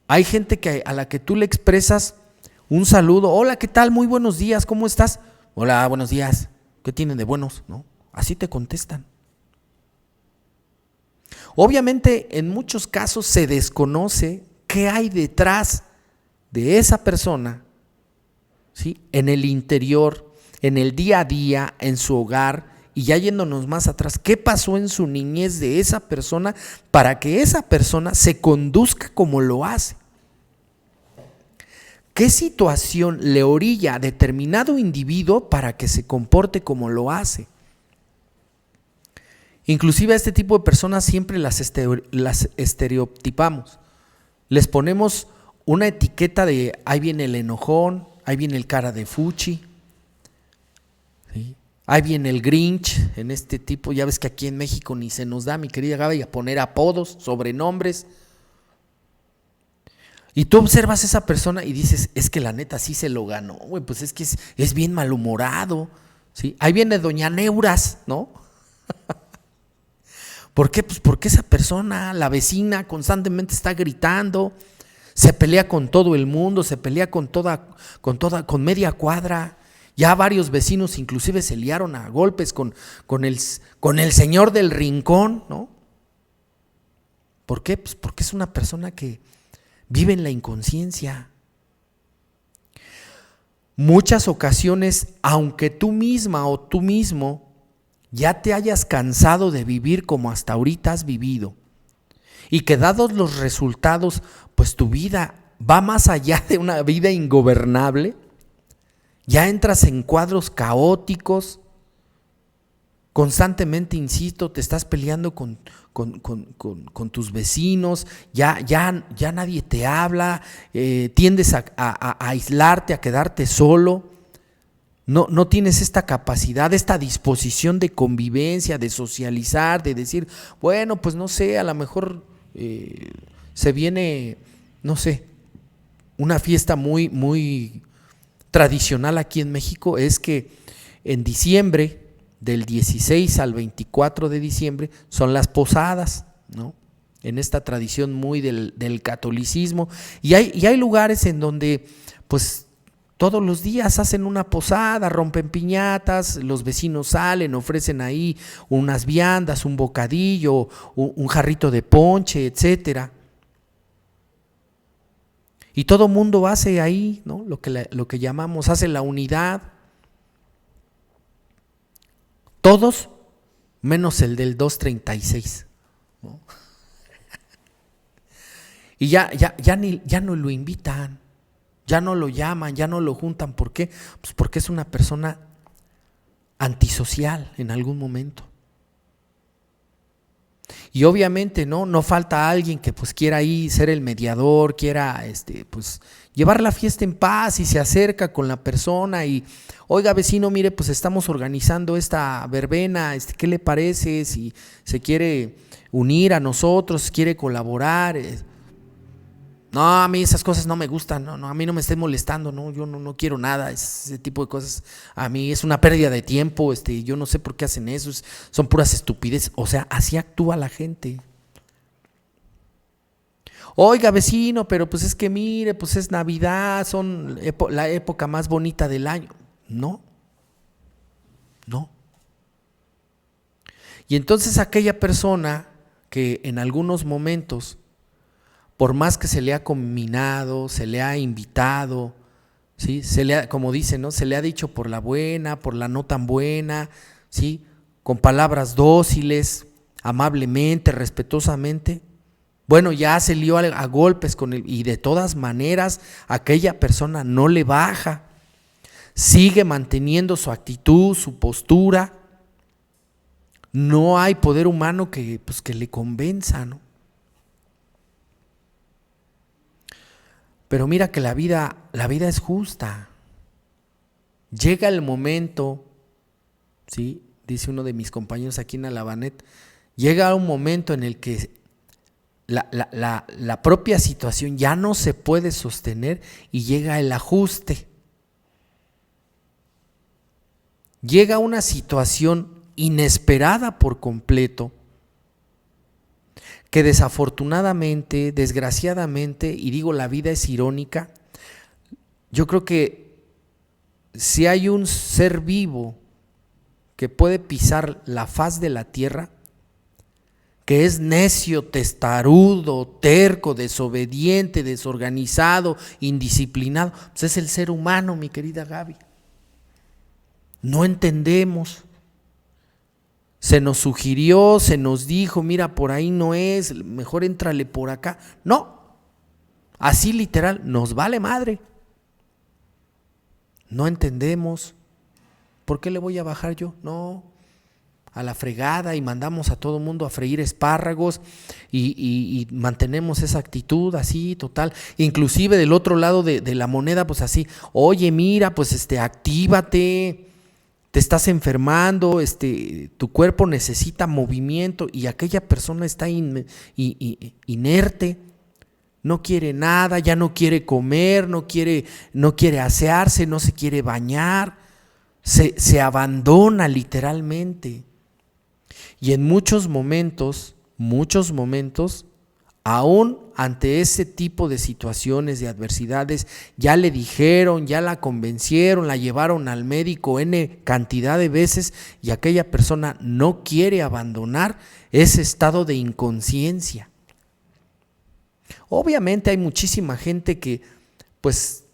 B: Hay gente a la que tú le expresas un saludo, hola, ¿qué tal? Muy buenos días, ¿cómo estás? Hola, buenos días, ¿qué tienen de buenos? ¿No? Así te contestan. Obviamente en muchos casos se desconoce qué hay detrás de esa persona, ¿sí? En el interior, en el día a día, en su hogar, y ya yéndonos más atrás, ¿qué pasó en su niñez de esa persona para que esa persona se conduzca como lo hace? ¿Qué situación le orilla a determinado individuo para que se comporte como lo hace? Inclusive a este tipo de personas siempre las estereotipamos. Les ponemos una etiqueta de ahí viene el enojón, ahí viene el cara de fuchi, ¿sí? Ahí viene el Grinch, en este tipo, ya ves que aquí en México ni se nos da, mi querida Gaby, a poner apodos, sobrenombres. Y tú observas a esa persona y dices, es que la neta sí se lo ganó, güey, pues es que es bien malhumorado, ¿sí? Ahí viene Doña Neuras, ¿no? ¿Por qué? Pues porque esa persona, la vecina, constantemente está gritando, se pelea con todo el mundo, se pelea con media cuadra. Ya varios vecinos inclusive se liaron a golpes con el señor del rincón, ¿no? ¿Por qué? Pues porque es una persona que vive en la inconsciencia. Muchas ocasiones, aunque tú misma o tú mismo ya te hayas cansado de vivir como hasta ahorita has vivido y que dados los resultados, pues tu vida va más allá de una vida ingobernable, ya entras en cuadros caóticos, constantemente, insisto, te estás peleando con tus vecinos, ya nadie te habla, tiendes a aislarte, a quedarte solo. No tienes esta capacidad, esta disposición de convivencia, de socializar, de decir, bueno, pues no sé, a lo mejor se viene, no sé, una fiesta muy, muy tradicional aquí en México, es que en diciembre, del 16 al 24 de diciembre, son las posadas, ¿no? En esta tradición muy del catolicismo, y hay lugares en donde, pues, todos los días hacen una posada, rompen piñatas, los vecinos salen, ofrecen ahí unas viandas, un bocadillo, un jarrito de ponche, etcétera. Y todo mundo hace ahí, ¿no? Lo que llamamos, hace la unidad. Todos menos el del 236, ¿no? Y ya no lo invitan. Ya no lo llaman, ya no lo juntan. ¿Por qué? Pues porque es una persona antisocial en algún momento. Y obviamente no falta alguien que pues quiera ahí ser el mediador, quiera pues llevar la fiesta en paz y se acerca con la persona y oiga vecino, mire pues estamos organizando esta verbena, ¿qué le parece? Si se quiere unir a nosotros, quiere colaborar. No, a mí esas cosas no me gustan, no, a mí no me estén molestando, no, yo no quiero nada, ese tipo de cosas a mí es una pérdida de tiempo, yo no sé por qué hacen eso, son puras estupideces, o sea, así actúa la gente. Oiga vecino, pero pues es que mire, pues es Navidad, son la época más bonita del año. No. Y entonces aquella persona que en algunos momentos, por más que se le ha combinado, se le ha invitado, ¿sí? Como dicen, ¿no? Se le ha dicho por la buena, por la no tan buena, ¿sí? Con palabras dóciles, amablemente, respetuosamente. Bueno, ya se lió a golpes con él y de todas maneras aquella persona no le baja, sigue manteniendo su actitud, su postura. No hay poder humano que le convenza, ¿no? Pero mira que la vida es justa. Llega el momento, ¿sí? Dice uno de mis compañeros aquí en Alabanet, llega un momento en el que la propia situación ya no se puede sostener y llega el ajuste. Llega una situación inesperada por completo, que desafortunadamente, desgraciadamente, y digo la vida es irónica, yo creo que si hay un ser vivo que puede pisar la faz de la tierra, que es necio, testarudo, terco, desobediente, desorganizado, indisciplinado, pues es el ser humano, mi querida Gaby. No entendemos. Se nos sugirió, se nos dijo, mira, por ahí no es, mejor éntrale por acá. No, así literal, nos vale madre. No entendemos. ¿Por qué le voy a bajar yo? No, a la fregada y mandamos a todo mundo a freír espárragos y mantenemos esa actitud así, total. Inclusive del otro lado de la moneda, pues así, oye, mira, pues actívate. Te estás enfermando, tu cuerpo necesita movimiento y aquella persona está inerte, no quiere nada, ya no quiere comer, no quiere asearse, no se quiere bañar, se abandona literalmente. Y en muchos momentos, aún ante ese tipo de situaciones, de adversidades, ya le dijeron, ya la convencieron, la llevaron al médico N cantidad de veces y aquella persona no quiere abandonar ese estado de inconsciencia. Obviamente hay muchísima gente que pues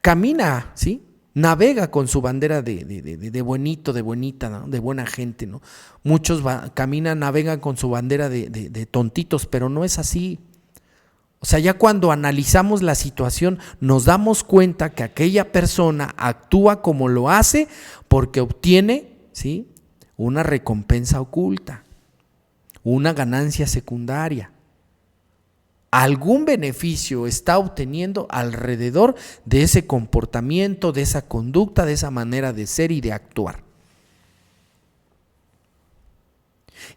B: camina, ¿sí? Navega con su bandera de buenito, de buenita, ¿no? De buena gente, ¿no? Muchos caminan, navegan con su bandera de tontitos, pero no es así. O sea, ya cuando analizamos la situación nos damos cuenta que aquella persona actúa como lo hace porque obtiene, ¿sí?, una recompensa oculta, una ganancia secundaria. Algún beneficio está obteniendo alrededor de ese comportamiento, de esa conducta, de esa manera de ser y de actuar.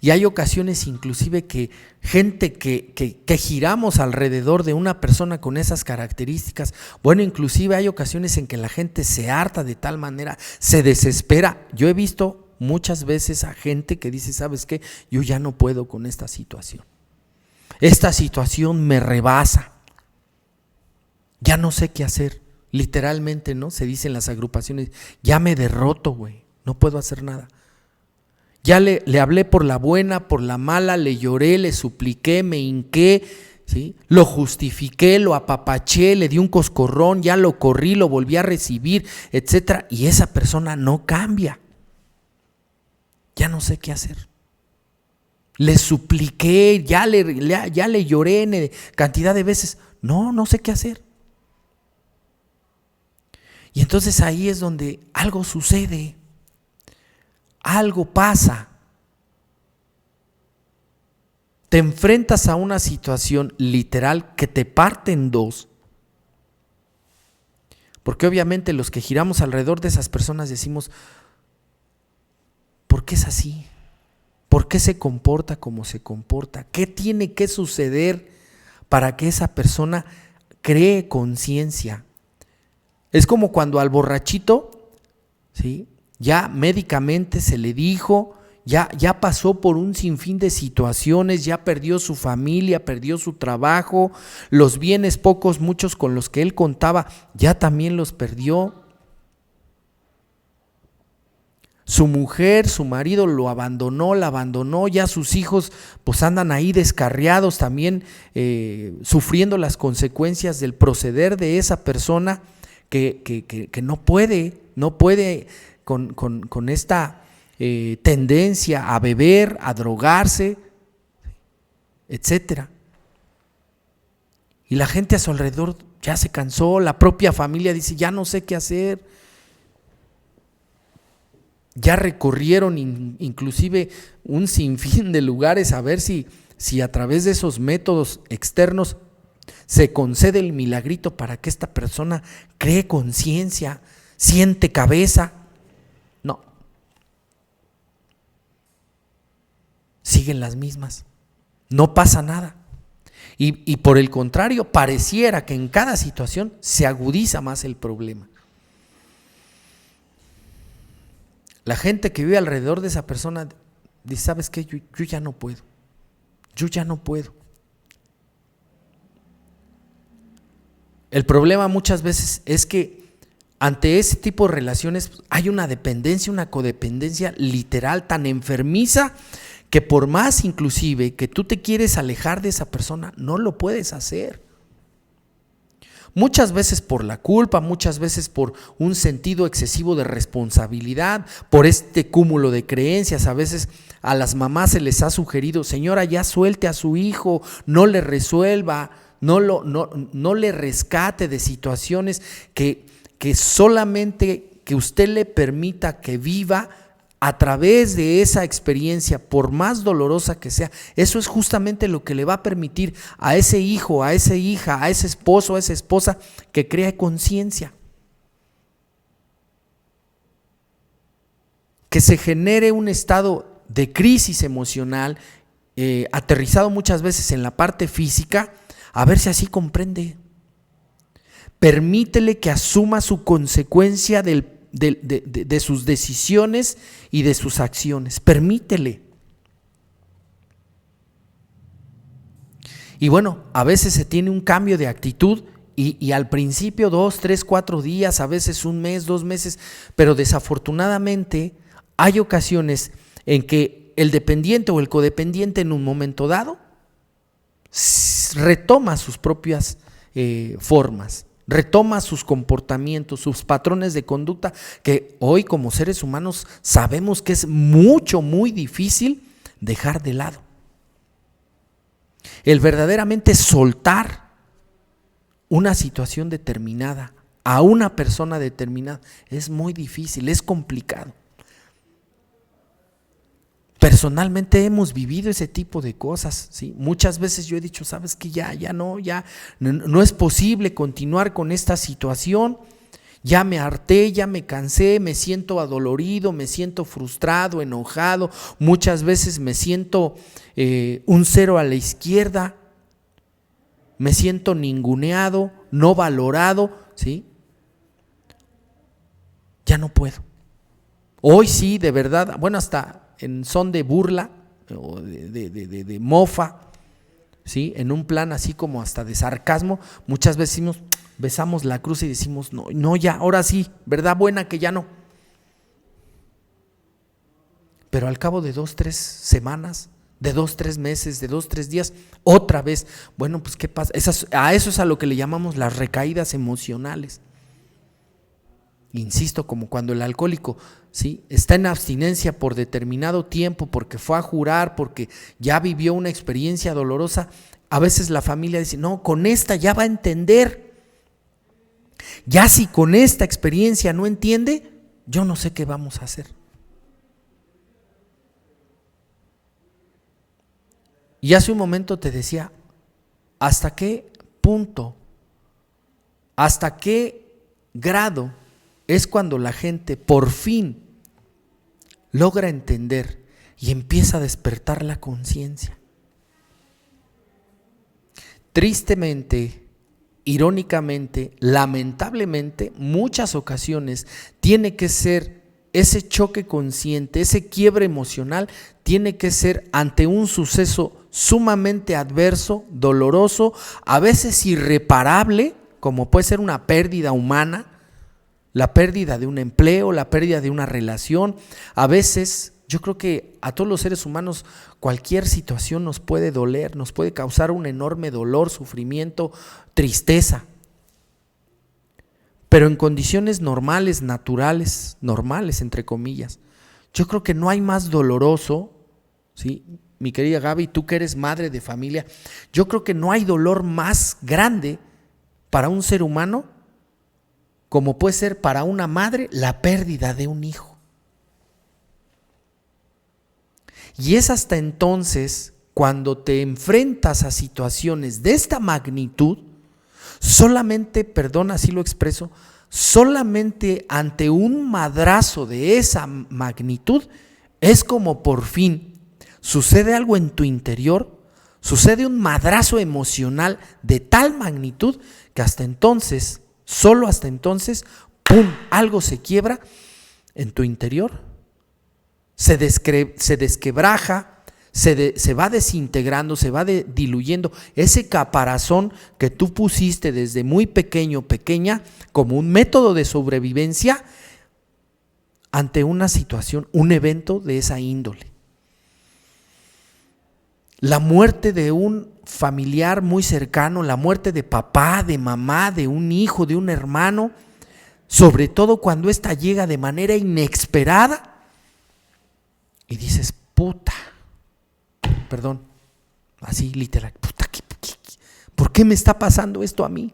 B: Y hay ocasiones inclusive que gente que giramos alrededor de una persona con esas características, bueno, inclusive hay ocasiones en que la gente se harta de tal manera, se desespera. Yo he visto muchas veces a gente que dice, ¿sabes qué? Yo ya no puedo con esta situación. Esta situación me rebasa. Ya no sé qué hacer. Literalmente, ¿no? Se dicen las agrupaciones, ya me derroto, güey. No puedo hacer nada. Ya le hablé por la buena, por la mala, le lloré, le supliqué, me hinqué, ¿sí? Lo justifiqué, lo apapaché, le di un coscorrón, ya lo corrí, lo volví a recibir, etcétera. Y esa persona no cambia. Ya no sé qué hacer. Le supliqué, ya le lloré cantidad de veces. No sé qué hacer. Y entonces ahí es donde algo sucede, algo pasa. te enfrentas a una situación literal que te parte en dos. Porque obviamente los que giramos alrededor de esas personas decimos, ¿por qué es así? ¿Por qué se comporta como se comporta? ¿Qué tiene que suceder para que esa persona cree conciencia? Es como cuando al borrachito, ¿sí?, ya médicamente se le dijo, ya pasó por un sinfín de situaciones, ya perdió su familia, perdió su trabajo, los bienes pocos, muchos con los que él contaba, ya también los perdió. Su mujer, su marido lo abandonó, la abandonó, ya sus hijos pues andan ahí descarriados también, sufriendo las consecuencias del proceder de esa persona que no puede con esta tendencia a beber, a drogarse, etcétera. Y la gente a su alrededor ya se cansó, la propia familia dice, ya no sé qué hacer. Ya recorrieron inclusive un sinfín de lugares a ver si a través de esos métodos externos se concede el milagrito para que esta persona cree conciencia, siente cabeza. No. Siguen las mismas. No pasa nada. Y por el contrario, pareciera que en cada situación se agudiza más el problema. La gente que vive alrededor de esa persona dice, ¿sabes qué? Yo ya no puedo. Yo ya no puedo. El problema muchas veces es que ante ese tipo de relaciones hay una dependencia, una codependencia literal tan enfermiza que por más inclusive que tú te quieres alejar de esa persona, no lo puedes hacer. Muchas veces por la culpa, muchas veces por un sentido excesivo de responsabilidad, por este cúmulo de creencias. A veces a las mamás se les ha sugerido, señora, ya suelte a su hijo, no le resuelva, no le rescate de situaciones que solamente que usted le permita que viva a través de esa experiencia, por más dolorosa que sea. Eso es justamente lo que le va a permitir a ese hijo, a esa hija, a ese esposo, a esa esposa, que crea conciencia. Que se genere un estado de crisis emocional, aterrizado muchas veces en la parte física, a ver si así comprende. Permítele que asuma su consecuencia de sus decisiones y de sus acciones. Permítele. Y bueno, a veces se tiene un cambio de actitud y al principio 2, 3, 4 días, a veces un mes, 2 meses, pero desafortunadamente hay ocasiones en que el dependiente o el codependiente en un momento dado retoma sus propias formas, retoma sus comportamientos, sus patrones de conducta, que hoy como seres humanos sabemos que es muy difícil dejar de lado. El verdaderamente soltar una situación determinada a una persona determinada es muy difícil, es complicado. Personalmente hemos vivido ese tipo de cosas, ¿sí? Muchas veces yo he dicho, sabes que ya no es posible continuar con esta situación, ya me harté, ya me cansé, me siento adolorido, me siento frustrado, enojado, muchas veces me siento un cero a la izquierda, me siento ninguneado, no valorado, ¿sí? Ya no puedo. Hoy sí, de verdad, bueno, hasta en son de burla o de mofa, ¿sí? En un plan así como hasta de sarcasmo, muchas veces besamos la cruz y decimos, no ya, ahora sí, verdad buena que ya no. Pero al cabo de 2, 3 semanas, de 2, 3 meses, de 2, 3 días, otra vez, bueno, pues ¿qué pasa? A eso es a lo que le llamamos las recaídas emocionales. Insisto, como cuando el alcohólico, ¿sí?, está en abstinencia por determinado tiempo, porque fue a jurar, porque ya vivió una experiencia dolorosa, a veces la familia dice, no, con esta ya va a entender. Ya si con esta experiencia no entiende, yo no sé qué vamos a hacer. Y hace un momento te decía, ¿hasta qué punto, hasta qué grado es cuando la gente por fin logra entender y empieza a despertar la conciencia? Tristemente, irónicamente, lamentablemente, muchas ocasiones tiene que ser ese choque consciente, ese quiebre emocional, tiene que ser ante un suceso sumamente adverso, doloroso, a veces irreparable, como puede ser una pérdida humana, la pérdida de un empleo, la pérdida de una relación. A veces, yo creo que a todos los seres humanos cualquier situación nos puede doler, nos puede causar un enorme dolor, sufrimiento, tristeza. Pero en condiciones normales, naturales, normales entre comillas, yo creo que no hay más doloroso, ¿sí? Mi querida Gaby, tú que eres madre de familia, yo creo que no hay dolor más grande para un ser humano como puede ser para una madre la pérdida de un hijo. Y es hasta entonces cuando te enfrentas a situaciones de esta magnitud, solamente, perdón, así lo expreso, solamente ante un madrazo de esa magnitud es como por fin sucede algo en tu interior, sucede un madrazo emocional de tal magnitud que hasta entonces, solo hasta entonces, ¡pum!, algo se quiebra en tu interior, se desquebraja, se va desintegrando, se va diluyendo ese caparazón que tú pusiste desde muy pequeño, pequeña, como un método de sobrevivencia ante una situación, un evento de esa índole. La muerte de un familiar muy cercano, la muerte de papá, de mamá, de un hijo, de un hermano, sobre todo cuando ésta llega de manera inesperada y dices, puta, perdón, así literal, puta, ¿por qué me está pasando esto a mí?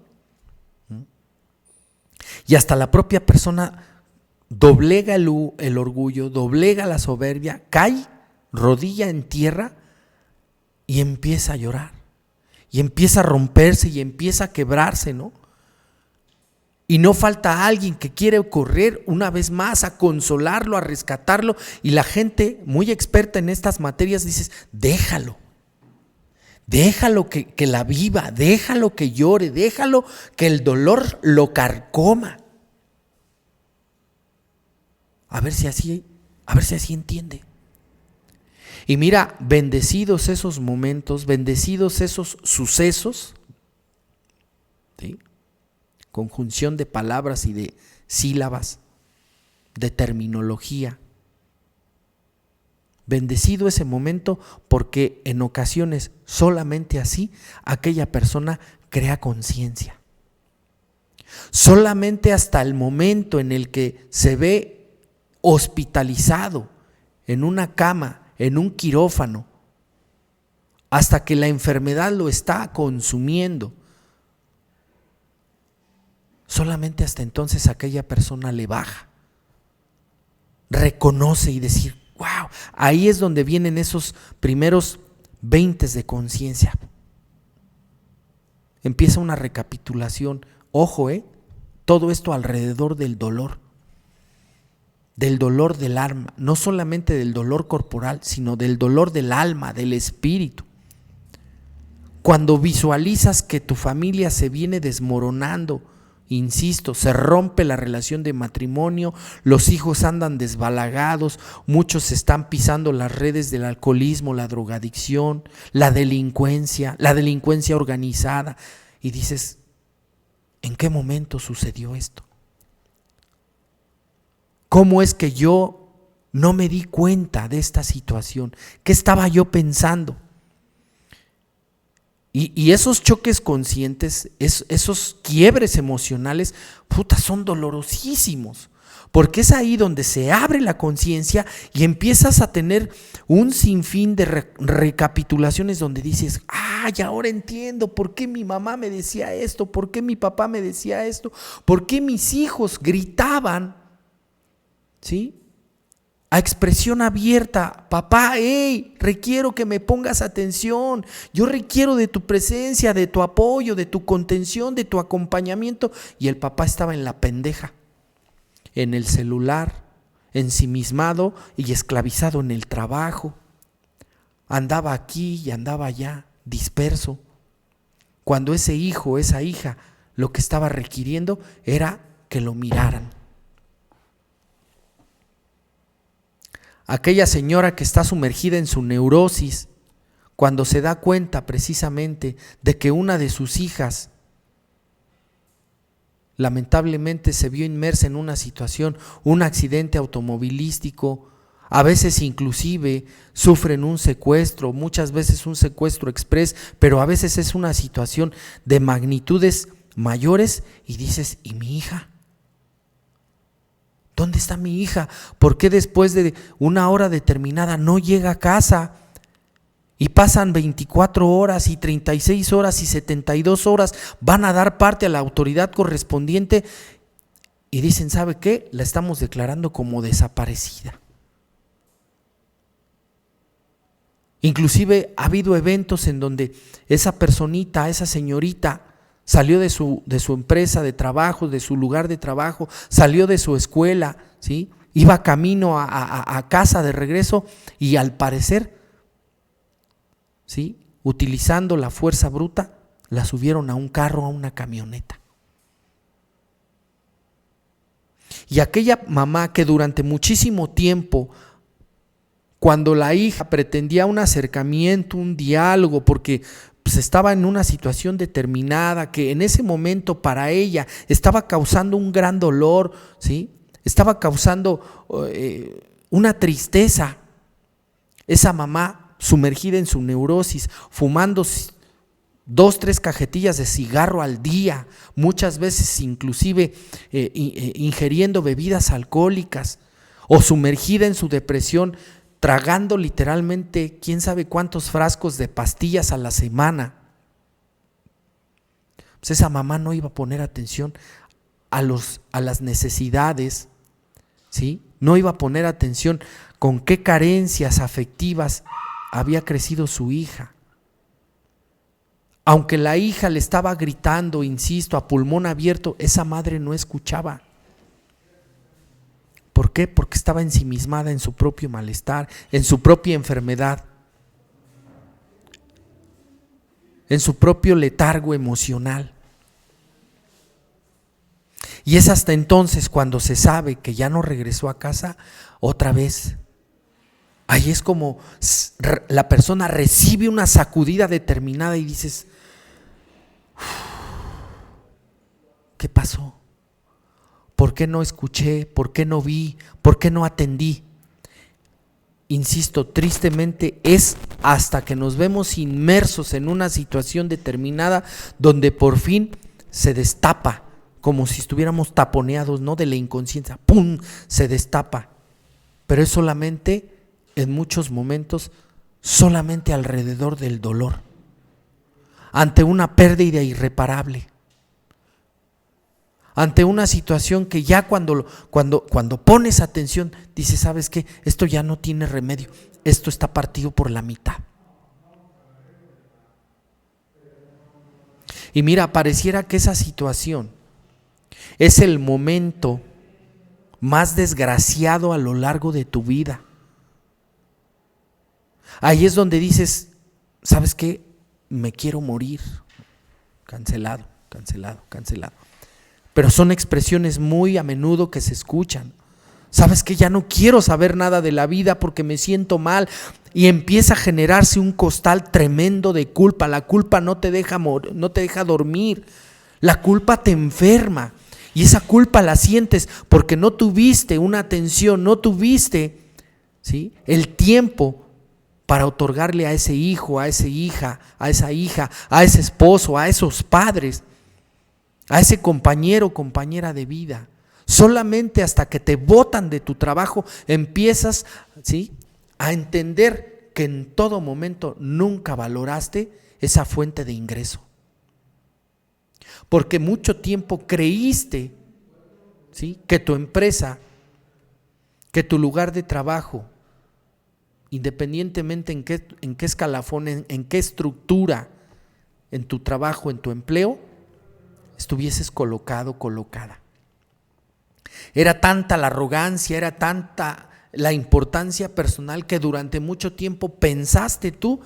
B: Y hasta la propia persona doblega el orgullo, doblega la soberbia, cae, rodilla en tierra y empieza a llorar, y empieza a romperse y empieza a quebrarse, ¿no? Y no falta alguien que quiere correr una vez más a consolarlo, a rescatarlo, y la gente muy experta en estas materias dice, déjalo que la viva, déjalo que llore, déjalo que el dolor lo carcoma. A ver si así entiende. Y mira, bendecidos esos momentos, bendecidos esos sucesos, ¿sí? Conjunción de palabras y de sílabas, de terminología. Bendecido ese momento porque en ocasiones solamente así aquella persona crea conciencia. Solamente hasta el momento en el que se ve hospitalizado en una cama, en un quirófano, hasta que la enfermedad lo está consumiendo, solamente hasta entonces aquella persona le baja, reconoce y decir, wow, ahí es donde vienen esos primeros 20 de conciencia. Empieza una recapitulación, ojo, todo esto alrededor del dolor del alma, no solamente del dolor corporal, sino del dolor del alma, del espíritu. Cuando visualizas que tu familia se viene desmoronando, insisto, se rompe la relación de matrimonio, los hijos andan desbalagados, muchos están pisando las redes del alcoholismo, la drogadicción, la delincuencia organizada, y dices, ¿en qué momento sucedió esto? ¿Cómo es que yo no me di cuenta de esta situación? ¿Qué estaba yo pensando? Y esos choques conscientes, esos quiebres emocionales, son dolorosísimos, porque es ahí donde se abre la conciencia y empiezas a tener un sinfín de recapitulaciones donde dices, ay, ahora entiendo por qué mi mamá me decía esto, por qué mi papá me decía esto, por qué mis hijos gritaban, ¿sí? a expresión abierta: papá, hey, requiero que me pongas atención, yo requiero de tu presencia, de tu apoyo, de tu contención, de tu acompañamiento. Y el papá estaba en la pendeja, en el celular, ensimismado y esclavizado en el trabajo. Andaba aquí y andaba allá, disperso. Cuando ese hijo, esa hija, lo que estaba requiriendo era que lo miraran. Aquella señora que está sumergida en su neurosis, cuando se da cuenta precisamente de que una de sus hijas lamentablemente se vio inmersa en una situación, un accidente automovilístico, a veces inclusive sufren un secuestro, muchas veces un secuestro express, pero a veces es una situación de magnitudes mayores, y dices: ¿y mi hija? ¿Dónde está mi hija? ¿Por qué después de una hora determinada no llega a casa? Y pasan 24 horas y 36 horas y 72 horas, van a dar parte a la autoridad correspondiente y dicen: ¿sabe qué? La estamos declarando como desaparecida. Inclusive ha habido eventos en donde esa personita, esa señorita, salió de su empresa de trabajo, de su lugar de trabajo, salió de su escuela, ¿sí? Iba camino a casa de regreso, y al parecer, ¿sí?, utilizando la fuerza bruta, la subieron a un carro, a una camioneta. Y aquella mamá que durante muchísimo tiempo, cuando la hija pretendía un acercamiento, un diálogo, porque pues estaba en una situación determinada que en ese momento para ella estaba causando un gran dolor, ¿sí?, estaba causando una tristeza. Esa mamá, sumergida en su neurosis, fumando 2, 3 cajetillas de cigarro al día, muchas veces inclusive ingiriendo bebidas alcohólicas, o sumergida en su depresión, tragando literalmente quién sabe cuántos frascos de pastillas a la semana. Pues esa mamá no iba a poner atención a las necesidades, ¿sí? No iba a poner atención con qué carencias afectivas había crecido su hija. Aunque la hija le estaba gritando, insisto, a pulmón abierto, esa madre no escuchaba. ¿Por qué? Porque estaba ensimismada en su propio malestar, en su propia enfermedad, en su propio letargo emocional. Y es hasta entonces cuando se sabe que ya no regresó a casa otra vez. Ahí es como la persona recibe una sacudida determinada y dices: ¿qué pasó? ¿Por qué no escuché? ¿Por qué no vi? ¿Por qué no atendí? Insisto, tristemente es hasta que nos vemos inmersos en una situación determinada donde por fin se destapa, como si estuviéramos taponeados, ¿no?, de la inconsciencia. ¡Pum! Se destapa. Pero es solamente, en muchos momentos, solamente alrededor del dolor, ante una pérdida irreparable, ante una situación que ya cuando pones atención dices: ¿sabes qué? Esto ya no tiene remedio, esto está partido por la mitad. Y mira, pareciera que esa situación es el momento más desgraciado a lo largo de tu vida. Ahí es donde dices: ¿sabes qué? Me quiero morir. Cancelado, cancelado, cancelado. Pero son expresiones muy a menudo que se escuchan. ¿Sabes qué? Ya no quiero saber nada de la vida porque me siento mal. Y empieza a generarse un costal tremendo de culpa. La culpa no te deja dormir. La culpa te enferma. Y esa culpa la sientes porque no tuviste una atención, no tuviste, ¿sí?, el tiempo para otorgarle a ese hijo, a esa hija, a ese esposo, a esos padres, a ese compañero o compañera de vida. Solamente hasta que te botan de tu trabajo empiezas, ¿sí?, a entender que en todo momento nunca valoraste esa fuente de ingreso. Porque mucho tiempo creíste, ¿sí?, que tu empresa que tu lugar de trabajo, independientemente en qué escalafón, en qué estructura, en tu trabajo, en tu empleo, estuvieses colocado, colocada. Era tanta la arrogancia, era tanta la importancia personal que durante mucho tiempo pensaste tú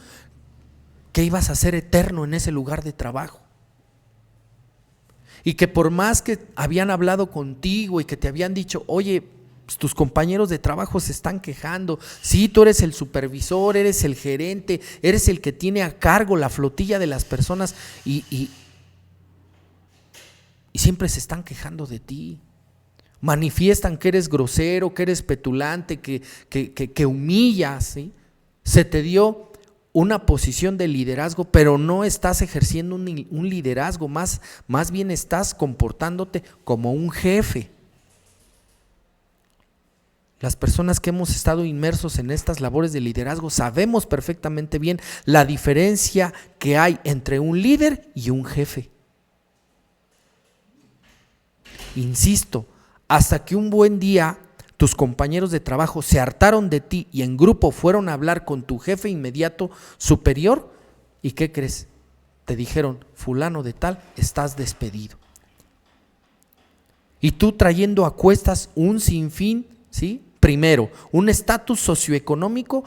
B: que ibas a ser eterno en ese lugar de trabajo. Y que por más que habían hablado contigo y que te habían dicho, oye, pues tus compañeros de trabajo se están quejando, sí, tú eres el supervisor, eres el gerente, eres el que tiene a cargo la flotilla de las personas y siempre se están quejando de ti. Manifiestan que eres grosero, que eres petulante, que humillas, ¿sí? Se te dio una posición de liderazgo, pero no estás ejerciendo un liderazgo, más bien estás comportándote como un jefe. Las personas que hemos estado inmersos en estas labores de liderazgo sabemos perfectamente bien la diferencia que hay entre un líder y un jefe. Insisto, hasta que un buen día tus compañeros de trabajo se hartaron de ti y en grupo fueron a hablar con tu jefe inmediato superior, ¿y qué crees? Te dijeron, fulano de tal, estás despedido. Y tú trayendo a cuestas un sinfín, ¿sí? Primero, un estatus socioeconómico,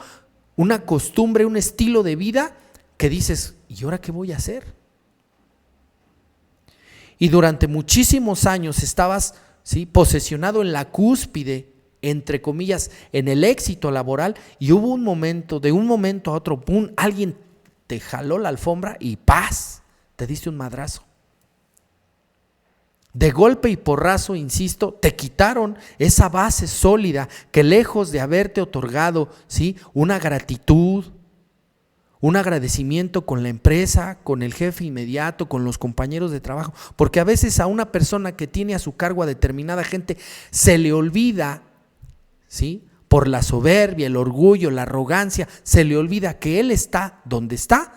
B: una costumbre, un estilo de vida que dices, ¿y ahora qué voy a hacer? Y durante muchísimos años estabas, ¿sí?, posesionado en la cúspide, entre comillas, en el éxito laboral, y hubo un momento, de un momento a otro, ¡pum!, alguien te jaló la alfombra y ¡paz!, te diste un madrazo. De golpe y porrazo, insisto, te quitaron esa base sólida que lejos de haberte otorgado, ¿sí?, una gratitud, un agradecimiento con la empresa, con el jefe inmediato, con los compañeros de trabajo, porque a veces a una persona que tiene a su cargo a determinada gente se le olvida, ¿sí?, por la soberbia, el orgullo, la arrogancia, se le olvida que él está donde está,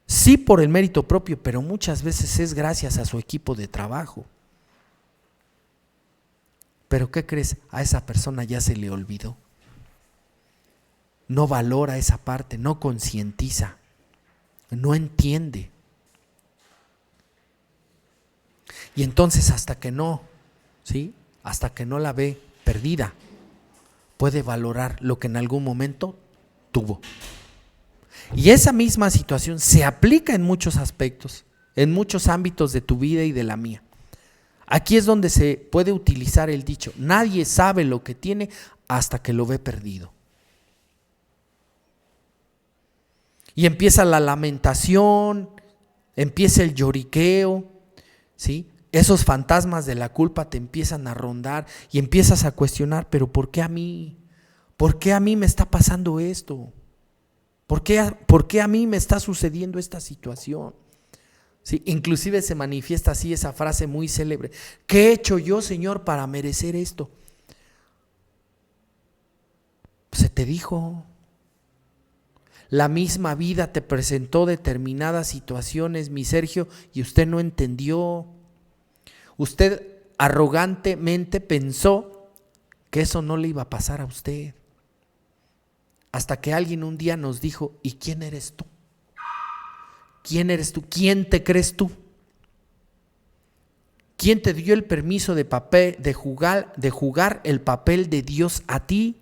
B: sí por el mérito propio, pero muchas veces es gracias a su equipo de trabajo. Pero ¿qué crees? A esa persona ya se le olvidó. No valora esa parte, no concientiza, no entiende. Y entonces hasta que no, ¿sí?, hasta que no la ve perdida, puede valorar lo que en algún momento tuvo. Y esa misma situación se aplica en muchos aspectos, en muchos ámbitos de tu vida y de la mía. Aquí es donde se puede utilizar el dicho, nadie sabe lo que tiene hasta que lo ve perdido. Y empieza la lamentación, empieza el lloriqueo, ¿sí? Esos fantasmas de la culpa te empiezan a rondar y empiezas a cuestionar, pero ¿por qué a mí? ¿Por qué a mí me está pasando esto? ¿Por qué a mí me está sucediendo esta situación? ¿Sí? Inclusive se manifiesta así esa frase muy célebre, ¿qué he hecho yo, Señor, para merecer esto? Se te dijo. La misma vida te presentó determinadas situaciones, mi Sergio, y usted no entendió. Usted arrogantemente pensó que eso no le iba a pasar a usted. Hasta que alguien un día nos dijo, ¿y quién eres tú? ¿Quién eres tú? ¿Quién te crees tú? ¿Quién te dio el permiso de jugar el papel de Dios a ti?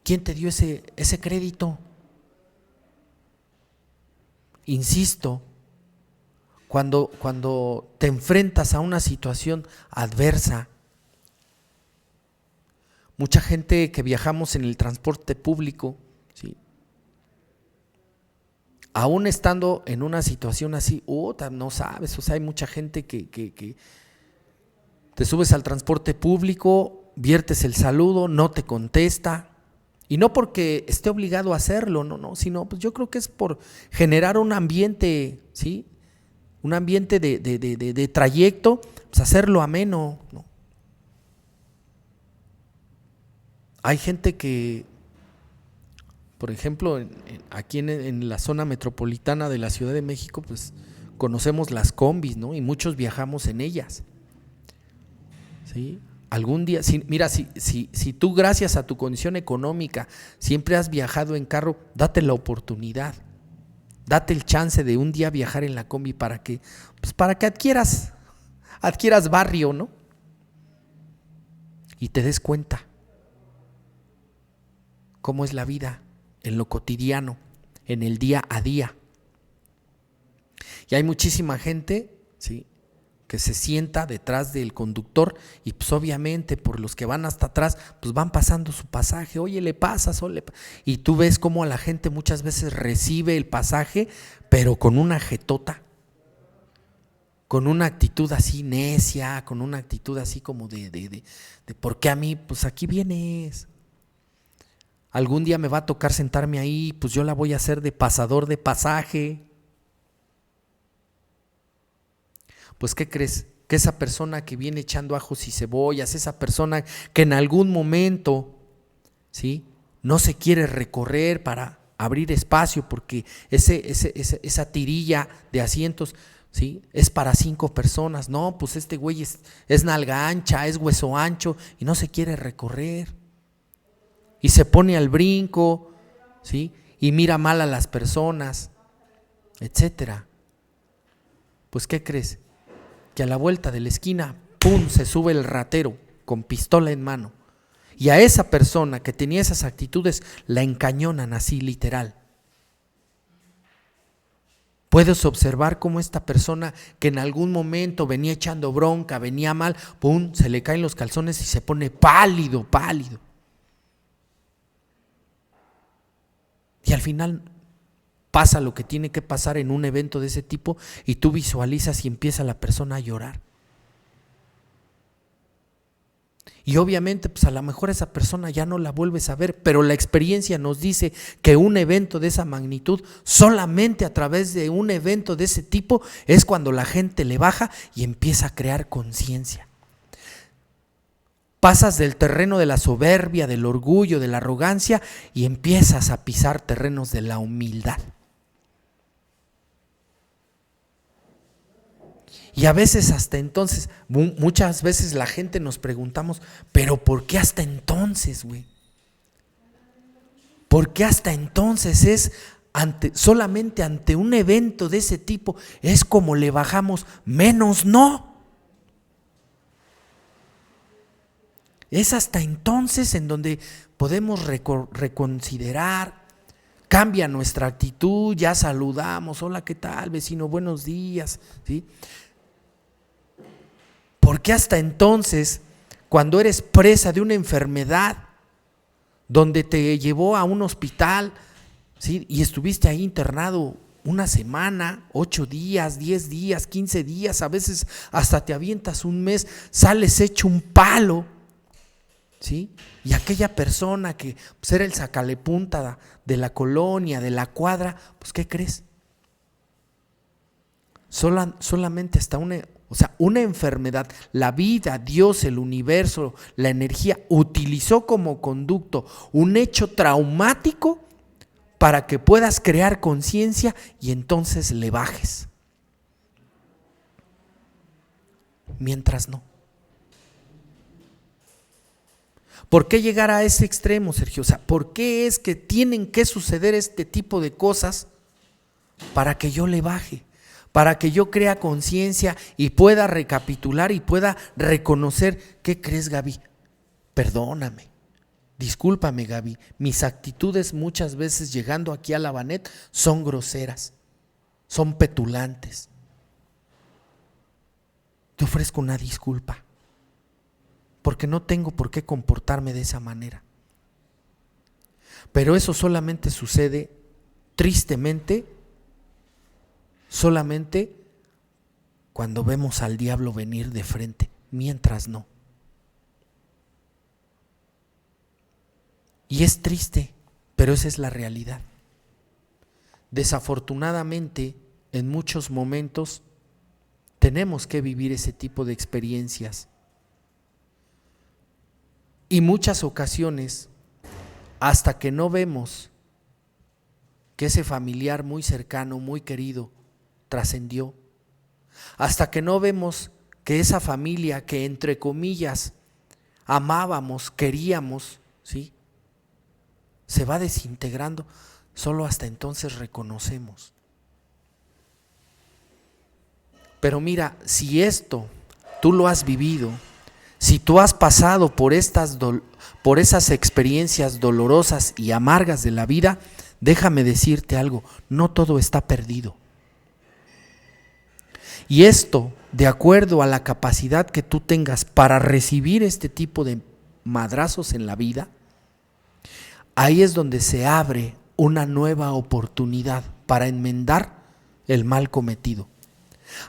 B: ¿Quién te dio ese crédito? Insisto, cuando te enfrentas a una situación adversa, mucha gente que viajamos en el transporte público, ¿sí?, aún estando en una situación así, no sabes, o sea, hay mucha gente que te subes al transporte público, viertes el saludo, no te contesta. Y no porque esté obligado a hacerlo, no, sino pues yo creo que es por generar un ambiente, ¿sí?, un ambiente de trayecto, pues hacerlo ameno, ¿no? Hay gente que, por ejemplo, aquí en la zona metropolitana de la Ciudad de México, pues conocemos las combis, ¿no? Y muchos viajamos en ellas, ¿sí? Algún día, mira, si tú gracias a tu condición económica siempre has viajado en carro, date la oportunidad, date el chance de un día viajar en la combi pues para que adquieras barrio, ¿no? Y te des cuenta cómo es la vida en lo cotidiano, en el día a día. Y hay muchísima gente, ¿sí?, que se sienta detrás del conductor y pues obviamente por los que van hasta atrás pues van pasando su pasaje, oye, le pasas, y tú ves cómo a la gente muchas veces recibe el pasaje pero con una jetota, con una actitud así necia, con una actitud así como de ¿por qué a mí? Pues aquí vienes, algún día me va a tocar sentarme ahí, pues yo la voy a hacer de pasador de pasaje. Pues ¿qué crees? Que esa persona que viene echando ajos y cebollas, esa persona que en algún momento, ¿sí?, no se quiere recorrer para abrir espacio porque esa tirilla de asientos, ¿sí?, es para 5 personas. No, pues este güey es nalga ancha, es hueso ancho y no se quiere recorrer. Y se pone al brinco, ¿sí?, y mira mal a las personas, etcétera. Pues ¿qué crees? Que a la vuelta de la esquina, ¡pum!, se sube el ratero con pistola en mano. Y a esa persona que tenía esas actitudes la encañonan así literal. Puedes observar cómo esta persona que en algún momento venía echando bronca, venía mal, ¡pum!, se le caen los calzones y se pone pálido. Y al final pasa lo que tiene que pasar en un evento de ese tipo y tú visualizas y empieza la persona a llorar. Y obviamente pues a lo mejor esa persona ya no la vuelves a ver, pero la experiencia nos dice que un evento de esa magnitud, solamente a través de un evento de ese tipo es cuando la gente le baja y empieza a crear conciencia. Pasas del terreno de la soberbia, del orgullo, de la arrogancia y empiezas a pisar terrenos de la humildad. Y a veces hasta entonces, muchas veces la gente nos preguntamos, pero ¿por qué hasta entonces, güey? ¿Por qué hasta entonces es solamente ante un evento de ese tipo es como le bajamos? Menos no. Es hasta entonces en donde podemos reconsiderar, cambia nuestra actitud, ya saludamos, hola, ¿qué tal, vecino? Buenos días, ¿sí? Porque hasta entonces, cuando eres presa de una enfermedad, donde te llevó a un hospital, ¿sí?, y estuviste ahí internado una semana, 8 días, 10 días, 15 días, a veces hasta te avientas un mes, sales hecho un palo, ¿sí? Y aquella persona que pues, era el sacalepunta de la colonia, de la cuadra, pues ¿qué crees? Solamente hasta una enfermedad, la vida, Dios, el universo, la energía, utilizó como conducto un hecho traumático para que puedas crear conciencia y entonces le bajes. Mientras no. ¿Por qué llegar a ese extremo, Sergio? O sea, ¿por qué es que tienen que suceder este tipo de cosas para que yo le baje? Para que yo crea conciencia y pueda recapitular y pueda reconocer. ¿Qué crees, Gaby? Perdóname, discúlpame, Gaby, mis actitudes muchas veces llegando aquí a la Banet son groseras, son petulantes. Te ofrezco una disculpa, porque no tengo por qué comportarme de esa manera. Pero eso solamente sucede, tristemente, solamente cuando vemos al diablo venir de frente, mientras no. Y es triste, pero esa es la realidad. Desafortunadamente, en muchos momentos tenemos que vivir ese tipo de experiencias. Y muchas ocasiones, hasta que no vemos que ese familiar muy cercano, muy querido, trascendió, hasta que no vemos que esa familia que entre comillas amábamos, queríamos, ¿sí? Se va desintegrando. Solo hasta entonces reconocemos. Pero mira, si esto tú lo has vivido, si tú has pasado por esas experiencias dolorosas y amargas de la vida, déjame decirte algo, no todo está perdido. Y esto, de acuerdo a la capacidad que tú tengas para recibir este tipo de madrazos en la vida, ahí es donde se abre una nueva oportunidad para enmendar el mal cometido.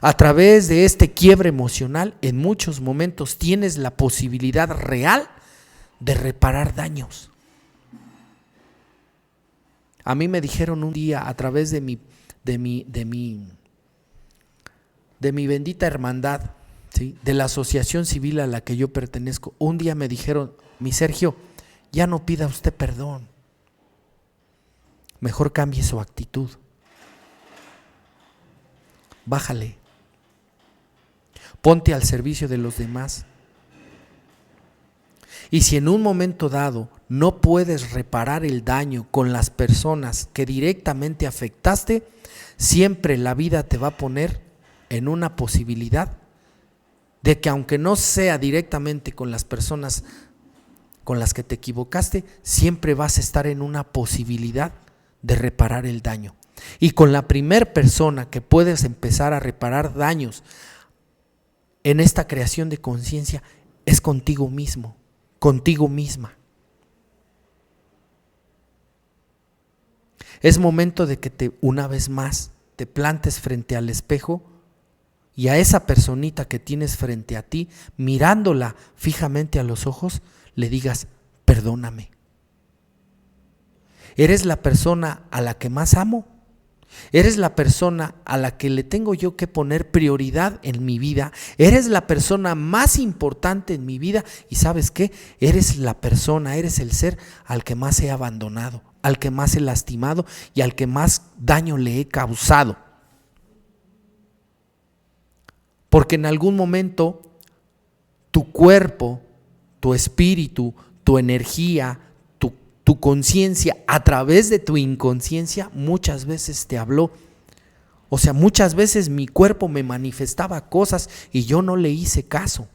B: A través de este quiebre emocional, en muchos momentos tienes la posibilidad real de reparar daños. A mí me dijeron un día, a través de mi bendita hermandad, ¿sí?, de la asociación civil a la que yo pertenezco, un día me dijeron: mi Sergio, ya no pida usted perdón, mejor cambie su actitud. Bájale, ponte al servicio de los demás. Y si en un momento dado no puedes reparar el daño con las personas que directamente afectaste, siempre la vida te va a poner en una posibilidad de que, aunque no sea directamente con las personas con las que te equivocaste, siempre vas a estar en una posibilidad de reparar el daño. Y con la primer persona que puedes empezar a reparar daños en esta creación de conciencia es contigo mismo, contigo misma. Es momento de que una vez más te plantes frente al espejo y a esa personita que tienes frente a ti, mirándola fijamente a los ojos, le digas: perdóname. Eres la persona a la que más amo. Eres la persona a la que le tengo yo que poner prioridad en mi vida. Eres la persona más importante en mi vida. Y ¿sabes qué? Eres la persona, eres el ser al que más he abandonado, al que más he lastimado y al que más daño le he causado. Porque en algún momento tu cuerpo, tu espíritu, tu energía, tu conciencia, a través de tu inconsciencia, muchas veces te habló. O sea, muchas veces mi cuerpo me manifestaba cosas y yo no le hice caso.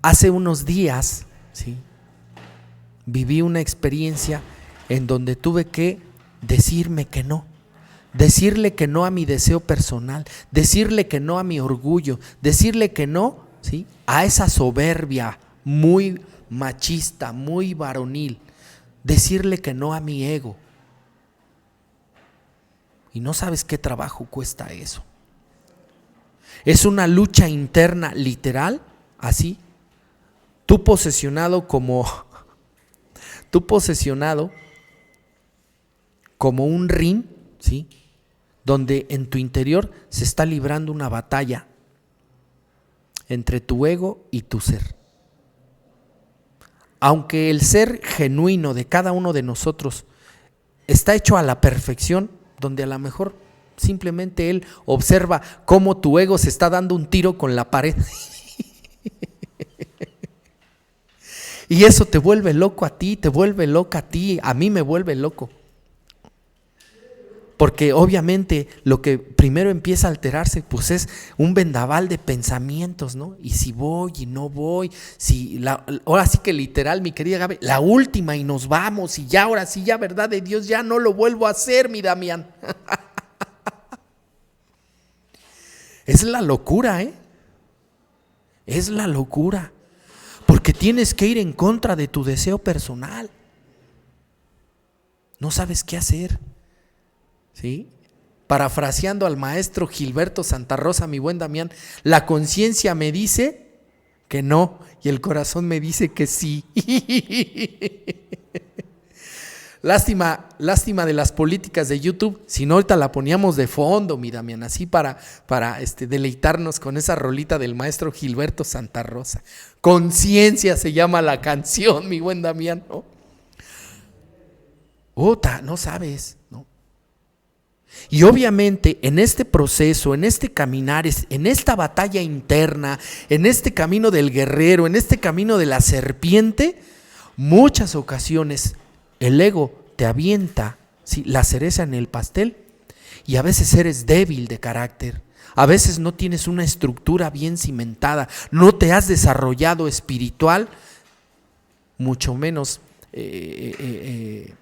B: Hace unos días, ¿sí?, viví una experiencia en donde tuve que decirme que no. Decirle que no a mi deseo personal, decirle que no a mi orgullo, decirle que no, ¿sí?, a esa soberbia muy machista, muy varonil, decirle que no a mi ego. Y no sabes qué trabajo cuesta eso. Es una lucha interna literal, así. Tú posesionado como un ring, ¿sí?, donde en tu interior se está librando una batalla entre tu ego y tu ser. Aunque el ser genuino de cada uno de nosotros está hecho a la perfección, donde a lo mejor simplemente él observa cómo tu ego se está dando un tiro con la pared y eso te vuelve loco a ti, te vuelve loca a ti, a mí me vuelve loco. Porque obviamente lo que primero empieza a alterarse pues es un vendaval de pensamientos, ¿no? Y si voy y no voy, ahora sí que literal, mi querida Gaby, la última y nos vamos y ya, ahora sí, ya verdad de Dios, ya no lo vuelvo a hacer, mi Damián. Es la locura, ¿eh? Es la locura. Porque tienes que ir en contra de tu deseo personal. No sabes qué hacer. ¿Sí? Parafraseando al maestro Gilberto Santa Rosa, mi buen Damián, la conciencia me dice que no y el corazón me dice que sí. Lástima de las políticas de YouTube, si no ahorita la poníamos de fondo, mi Damián, así para deleitarnos con esa rolita del maestro Gilberto Santa Rosa. Conciencia se llama la canción, mi buen Damián, ¿no? No sabes, ¿no? Y obviamente en este proceso, en este caminar, en esta batalla interna, en este camino del guerrero, en este camino de la serpiente, muchas ocasiones el ego te avienta, ¿sí?, la cereza en el pastel, y a veces eres débil de carácter, a veces no tienes una estructura bien cimentada, no te has desarrollado espiritual, mucho menos en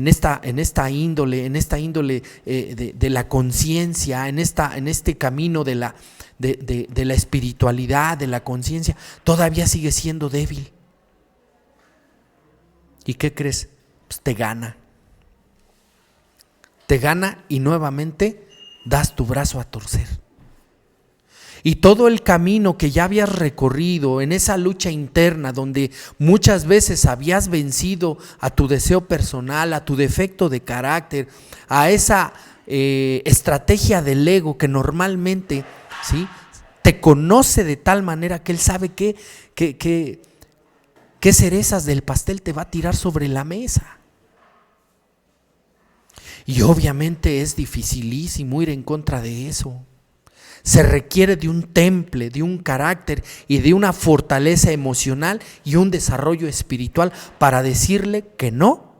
B: esta índole de la conciencia, en este camino de la espiritualidad, de la conciencia, todavía sigue siendo débil. ¿Y qué crees? Pues te gana y nuevamente das tu brazo a torcer. Y todo el camino que ya habías recorrido en esa lucha interna, donde muchas veces habías vencido a tu deseo personal, a tu defecto de carácter, a esa estrategia del ego que normalmente, ¿sí?, te conoce de tal manera que él sabe qué cerezas del pastel te va a tirar sobre la mesa. Y obviamente es dificilísimo ir en contra de eso. Se requiere de un temple, de un carácter y de una fortaleza emocional y un desarrollo espiritual para decirle que no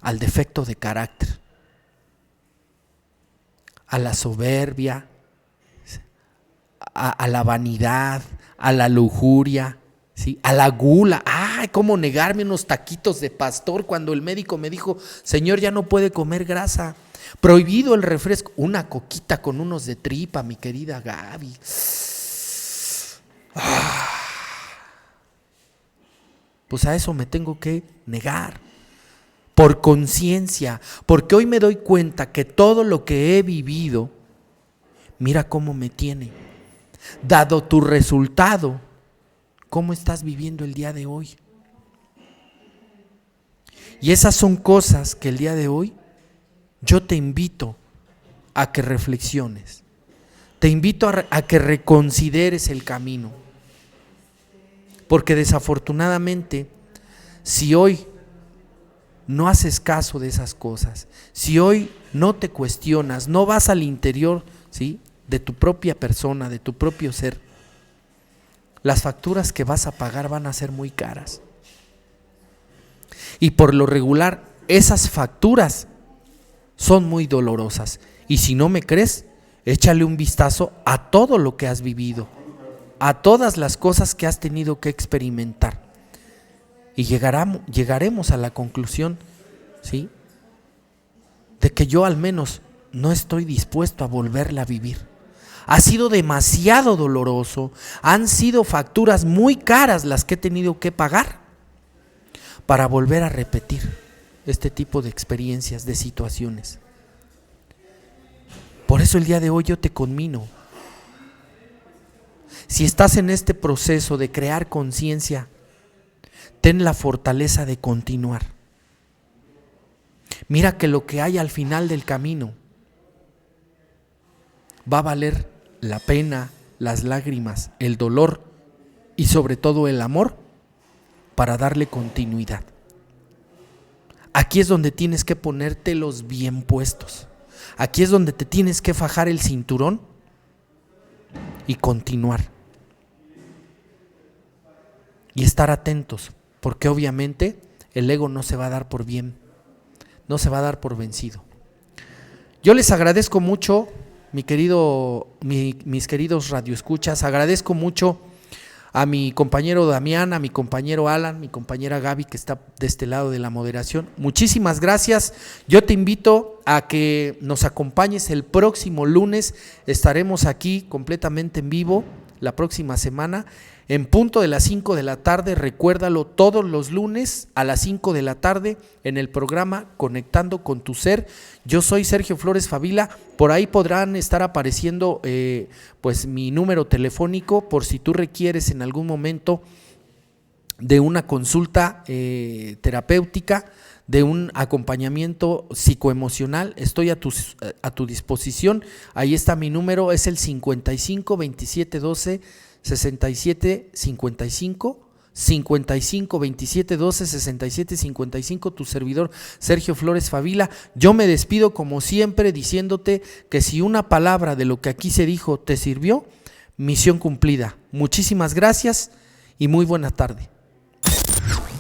B: al defecto de carácter, a la soberbia, a la vanidad, a la lujuria, ¿sí?, a la gula. ¡Ay, cómo negarme unos taquitos de pastor cuando el médico me dijo, señor, ya no puede comer grasa! Prohibido el refresco. Una coquita con unos de tripa, mi querida Gaby. Pues a eso me tengo que negar. Por conciencia. Porque hoy me doy cuenta que todo lo que he vivido, mira cómo me tiene. Dado tu resultado, ¿cómo estás viviendo el día de hoy? Y esas son cosas que el día de hoy yo te invito a que reflexiones, te invito a que reconsideres el camino, porque desafortunadamente, si hoy no haces caso de esas cosas, si hoy no te cuestionas, no vas al interior, ¿sí?, de tu propia persona, de tu propio ser, las facturas que vas a pagar van a ser muy caras. Y por lo regular, esas facturas son muy dolorosas. Y si no me crees, échale un vistazo a todo lo que has vivido, a todas las cosas que has tenido que experimentar. Y llegaremos a la conclusión, ¿sí?, de que yo al menos no estoy dispuesto a volverla a vivir. Ha sido demasiado doloroso, han sido facturas muy caras las que he tenido que pagar para volver a repetir este tipo de experiencias, de situaciones. Por eso el día de hoy yo te conmino. Si estás en este proceso de crear conciencia, ten la fortaleza de continuar. Mira que lo que hay al final del camino va a valer la pena, las lágrimas, el dolor y sobre todo el amor para darle continuidad. Aquí es donde tienes que ponértelos bien puestos. Aquí es donde te tienes que fajar el cinturón y continuar. Y estar atentos, porque obviamente el ego no se va a dar por bien, no se va a dar por vencido. Yo les agradezco mucho, mis queridos radioescuchas, agradezco mucho a mi compañero Damián, a mi compañero Alan, mi compañera Gaby, que está de este lado de la moderación. Muchísimas gracias. Yo te invito a que nos acompañes el próximo lunes. Estaremos aquí completamente en vivo la próxima semana, en punto de las 5 de la tarde. Recuérdalo, todos los lunes a las 5 de la tarde en el programa Conectando con tu Ser. Yo soy Sergio Flores Favila. Por ahí podrán estar apareciendo pues mi número telefónico por si tú requieres en algún momento de una consulta terapéutica, de un acompañamiento psicoemocional. Estoy a tu disposición. Ahí está mi número, es el 55 27 12 67 55, 55 27 12 67 55, tu servidor Sergio Flores Favila. Yo me despido como siempre diciéndote que si una palabra de lo que aquí se dijo te sirvió, misión cumplida. Muchísimas gracias y muy buena tarde.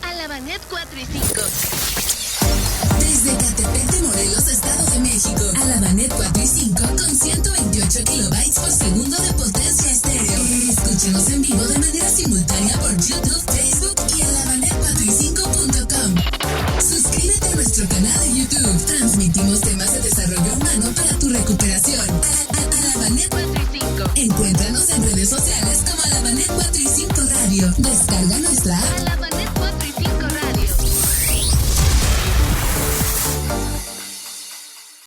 A: Alabanet 4 y 5.
C: Desde Catepec de Morelos, Estado de México. Alabanet 4 y 5 con 128 kilobytes por segundo de potencia estéreo. Escúchenos en vivo de manera simultánea por YouTube, Facebook y alabanet4y5.com. Suscríbete a nuestro canal de YouTube. Transmitimos temas de desarrollo humano para tu recuperación. Alabanet 4 y 5. Encuéntranos en redes sociales como Alabanet 4 y 5 Radio. Descarga nuestra app.